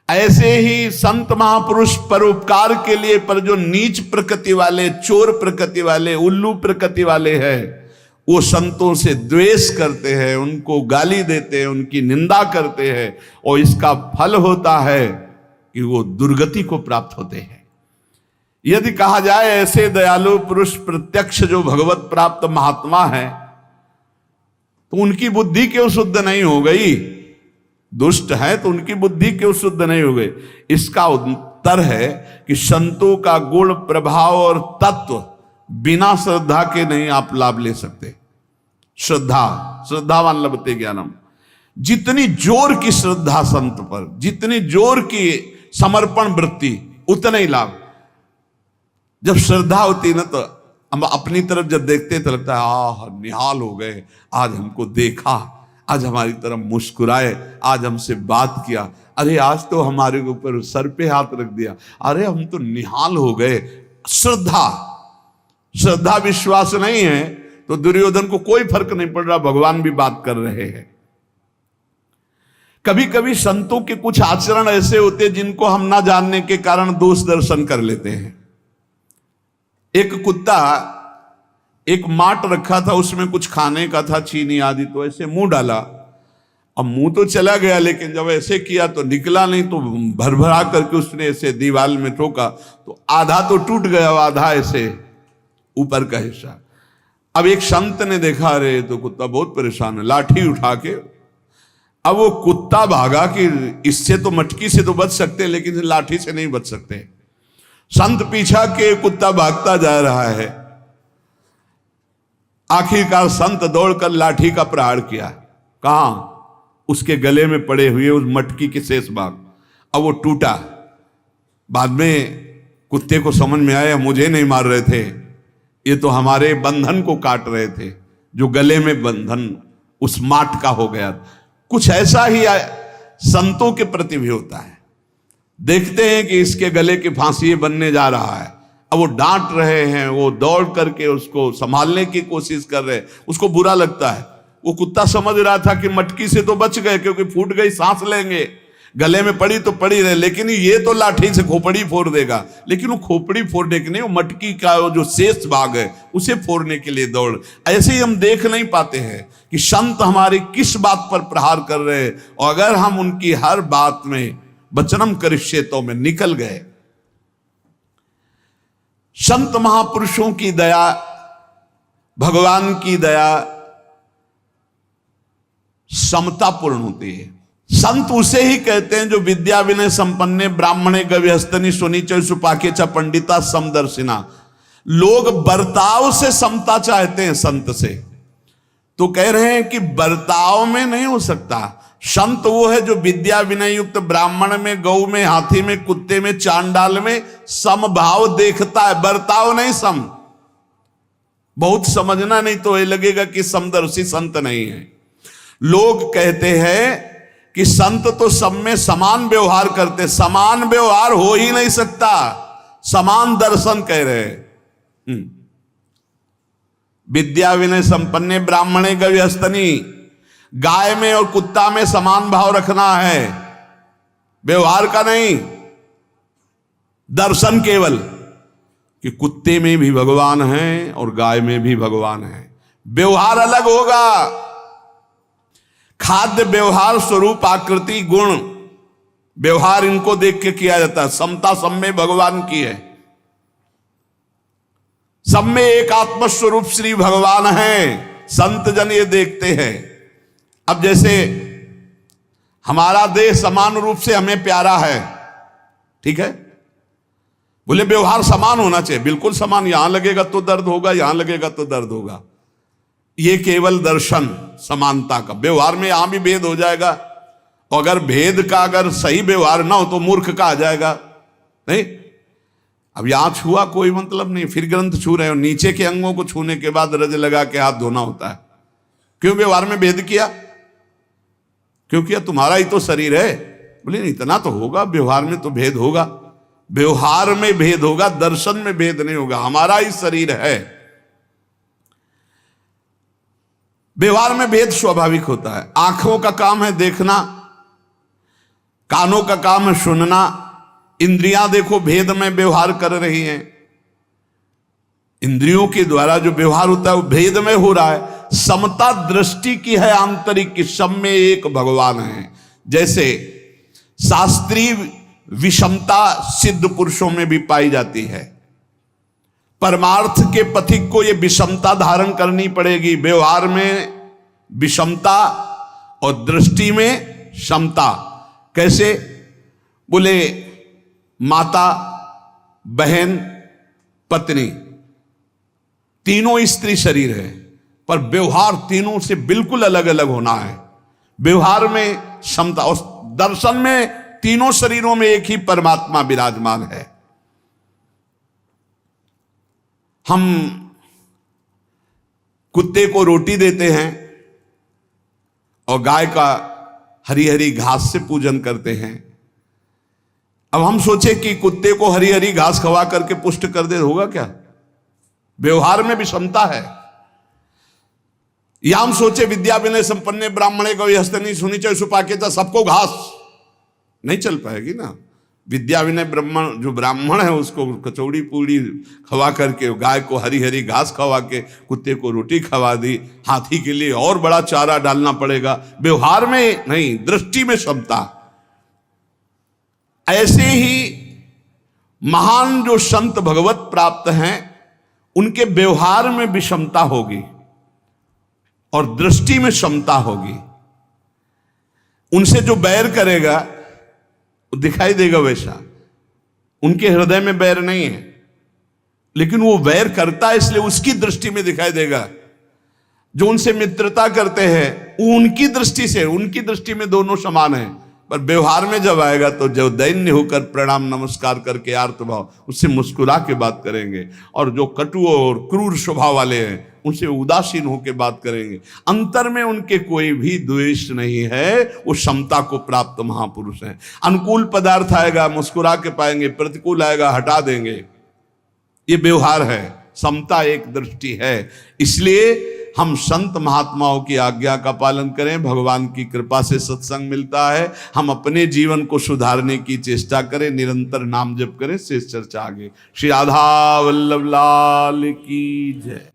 ऐसे ही संत महापुरुष परोपकार के लिए, पर जो नीच प्रकृति वाले, चोर प्रकृति वाले, उल्लू प्रकृति वाले हैं, वो संतों से द्वेष करते हैं, उनको गाली देते हैं, उनकी निंदा करते हैं, और इसका फल होता है कि वो दुर्गति को प्राप्त होते हैं। यदि कहा जाए ऐसे दयालु पुरुष प्रत्यक्ष जो भगवत प्राप्त महात्मा है, तो उनकी बुद्धि क्यों शुद्ध नहीं हो गई? दुष्ट है तो उनकी बुद्धि क्यों शुद्ध नहीं हो गई? इसका उत्तर है कि संतों का गुण, प्रभाव और तत्व बिना श्रद्धा के नहीं आप लाभ ले सकते। श्रद्धावान लभते ज्ञानम। जितनी जोर की श्रद्धा संत पर, जितनी जोर की समर्पण वृत्ति, उतना ही लाभ। जब श्रद्धा होती ना तो हम अपनी तरफ जब देखते तो लगता है आह निहाल हो गए, आज हमको देखा, आज हमारी तरफ मुस्कुराए, आज हमसे बात किया, अरे आज तो हमारे ऊपर सर पे हाथ रख दिया, अरे हम तो निहाल हो गए। श्रद्धा विश्वास नहीं है तो दुर्योधन को कोई फर्क नहीं पड़ रहा, भगवान भी बात कर रहे हैं। कभी कभी संतों के कुछ आचरण ऐसे होते हैं जिनको हम ना जानने के कारण दोष दर्शन कर लेते हैं। एक कुत्ता एक माट रखा था, उसमें कुछ खाने का था, चीनी आदि, तो ऐसे मुंह डाला। अब मुंह तो चला गया, लेकिन जब ऐसे किया तो निकला नहीं, तो भरभरा करके उसने ऐसे दीवार में ठोका, तो आधा तो टूट गया, आधा ऐसे ऊपर का हिस्सा। अब एक संत ने देखा, अरे तो कुत्ता बहुत परेशान है, लाठी उठा के, अब वो कुत्ता भागा कि इससे तो मटकी से तो बच सकते, लेकिन लाठी से नहीं बच सकते। संत पीछा के कुत्ता भागता जा रहा है, आखिरकार संत दौड़कर लाठी का प्रहार किया। कहां? उसके गले में पड़े हुए उस मटकी के शेष भाग। अब वो टूटा। बाद में कुत्ते को समझ में आया मुझे नहीं मार रहे थे, ये तो हमारे बंधन को काट रहे थे, जो गले में बंधन उस माट का हो गया। कुछ ऐसा ही संतों के प्रति भी होता है। देखते हैं कि इसके गले की फांसी बनने जा रहा है। अब वो डांट रहे हैं, वो दौड़ करके उसको संभालने की कोशिश कर रहे हैं, उसको बुरा लगता है। वो कुत्ता समझ रहा था कि मटकी से तो बच गए, क्योंकि फूट गई सांस लेंगे, गले में पड़ी तो पड़ी रहे, लेकिन ये तो लाठी से खोपड़ी फोड़ देगा। लेकिन वो खोपड़ी फोड़ने के नहीं, वो मटकी का वो जो शेष भाग है उसे फोड़ने के लिए दौड़। ऐसे ही हम देख नहीं पाते हैं कि संत हमारे किस बात पर प्रहार कर रहे हैं, और अगर हम उनकी हर बात में वचनम करिष्येतो में निकल गए। संत महापुरुषों की दया, भगवान की दया समतापूर्ण होती है। संत उसे ही कहते हैं जो विद्या विनय संपन्ने ब्राह्मणे गव्यस्तनी सुनीच सुपाके च पंडिता समदर्शिना। लोग बर्ताव से समता चाहते हैं संत से, तो कह रहे हैं कि बर्ताव में नहीं हो सकता। संत वो है जो विद्या विनय युक्त ब्राह्मण में, गौ में, हाथी में, कुत्ते में, चांडाल में समभाव देखता है, बर्ताव नहीं सम। बहुत समझना नहीं तो ये लगेगा कि समदर्शी संत नहीं है। लोग कहते हैं कि संत तो सब में समान व्यवहार करते, समान व्यवहार हो ही नहीं सकता, समान दर्शन कह रहे हैं। विद्या विनय संपन्ने ब्राह्मणे गव्यस्तनी, गाय में और कुत्ता में समान भाव रखना है, व्यवहार का नहीं, दर्शन केवल, कि कुत्ते में भी भगवान है और गाय में भी भगवान है। व्यवहार अलग होगा, खाद्य व्यवहार स्वरूप आकृति गुण व्यवहार इनको देख के किया जाता है। समता सब में भगवान की है, सब में एक आत्मस्वरूप श्री भगवान है, संत जन ये देखते हैं। अब जैसे हमारा देह समान रूप से हमें प्यारा है, ठीक है, बोले व्यवहार समान होना चाहिए, बिल्कुल समान, यहां लगेगा तो दर्द होगा, यहां लगेगा तो दर्द होगा। ये केवल दर्शन समानता का, व्यवहार में यहां भी भेद हो जाएगा, और अगर भेद का अगर सही व्यवहार ना हो तो मूर्ख का आ जाएगा। नहीं, अब यहां छुआ कोई मतलब नहीं, फिर ग्रंथ छू रहे हो, नीचे के अंगों को छूने के बाद रज लगा के हाथ धोना होता है। क्यों व्यवहार में भेद किया? क्यों किया? तुम्हारा ही तो शरीर है। बोले इतना तो होगा, व्यवहार में तो भेद होगा, व्यवहार में भेद होगा, दर्शन में भेद नहीं होगा, हमारा ही शरीर है। व्यवहार में भेद स्वाभाविक होता है। आंखों का काम है देखना, कानों का काम है सुनना, इंद्रियां देखो भेद में व्यवहार कर रही हैं। इंद्रियों के द्वारा जो व्यवहार होता है वो भेद में हो रहा है। समता दृष्टि की है आंतरिक की, सब में एक भगवान है। जैसे शास्त्रीय विषमता सिद्ध पुरुषों में भी पाई जाती है, परमार्थ के पथिक को यह विषमता धारण करनी पड़ेगी। व्यवहार में विषमता और दृष्टि में समता। कैसे? बोले माता, बहन, पत्नी, तीनों स्त्री शरीर है, पर व्यवहार तीनों से बिल्कुल अलग अलग होना है। व्यवहार में समता और दर्शन में तीनों शरीरों में एक ही परमात्मा विराजमान है। हम कुत्ते को रोटी देते हैं और गाय का हरी हरी घास से पूजन करते हैं। अब हम सोचे कि कुत्ते को हरी हरी घास खवा करके पुष्ट कर दे, होगा क्या? व्यवहार में भी क्षमता है। या हम सोचे विद्या विनय संपन्ने ब्राह्मणे को हस्तनी सुनीच सुपाके, सबको घास, नहीं चल पाएगी ना। विद्या विनय ब्राह्मण जो ब्राह्मण है उसको कचौड़ी पूड़ी खवा करके, गाय को हरी हरी घास खवा के, कुत्ते को रोटी खवा दी, हाथी के लिए और बड़ा चारा डालना पड़ेगा। व्यवहार में नहीं, दृष्टि में क्षमता। ऐसे ही महान जो संत भगवत प्राप्त हैं उनके व्यवहार में भी क्षमता होगी और दृष्टि में क्षमता होगी। उनसे जो बैर करेगा दिखाई देगा वैसा। उनके हृदय में बैर नहीं है, लेकिन वो बैर करता है इसलिए उसकी दृष्टि में दिखाई देगा। जो उनसे मित्रता करते हैं वो उनकी दृष्टि से, उनकी दृष्टि में दोनों समान है, पर व्यवहार में जब आएगा तो जो दैन्य होकर प्रणाम नमस्कार करके आर्त भाव उससे मुस्कुरा के बात करेंगे, और जो कटु और क्रूर स्वभाव वाले हैं उनसे उदासीन होकर बात करेंगे, अंतर में उनके कोई भी द्वेष नहीं है, वो समता को प्राप्त महापुरुष हैं। अनुकूल पदार्थ आएगा मुस्कुरा के पाएंगे, प्रतिकूल आएगा हटा देंगे, ये व्यवहार है, समता एक दृष्टि है। इसलिए हम संत महात्माओं की आज्ञा का पालन करें, भगवान की कृपा से सत्संग मिलता है। हम अपने जीवन को सुधारने की चेष्टा करें, निरंतर नाम जप करें। शेष चर्चा आगे। श्री राधा वल्लभ लाल की जय।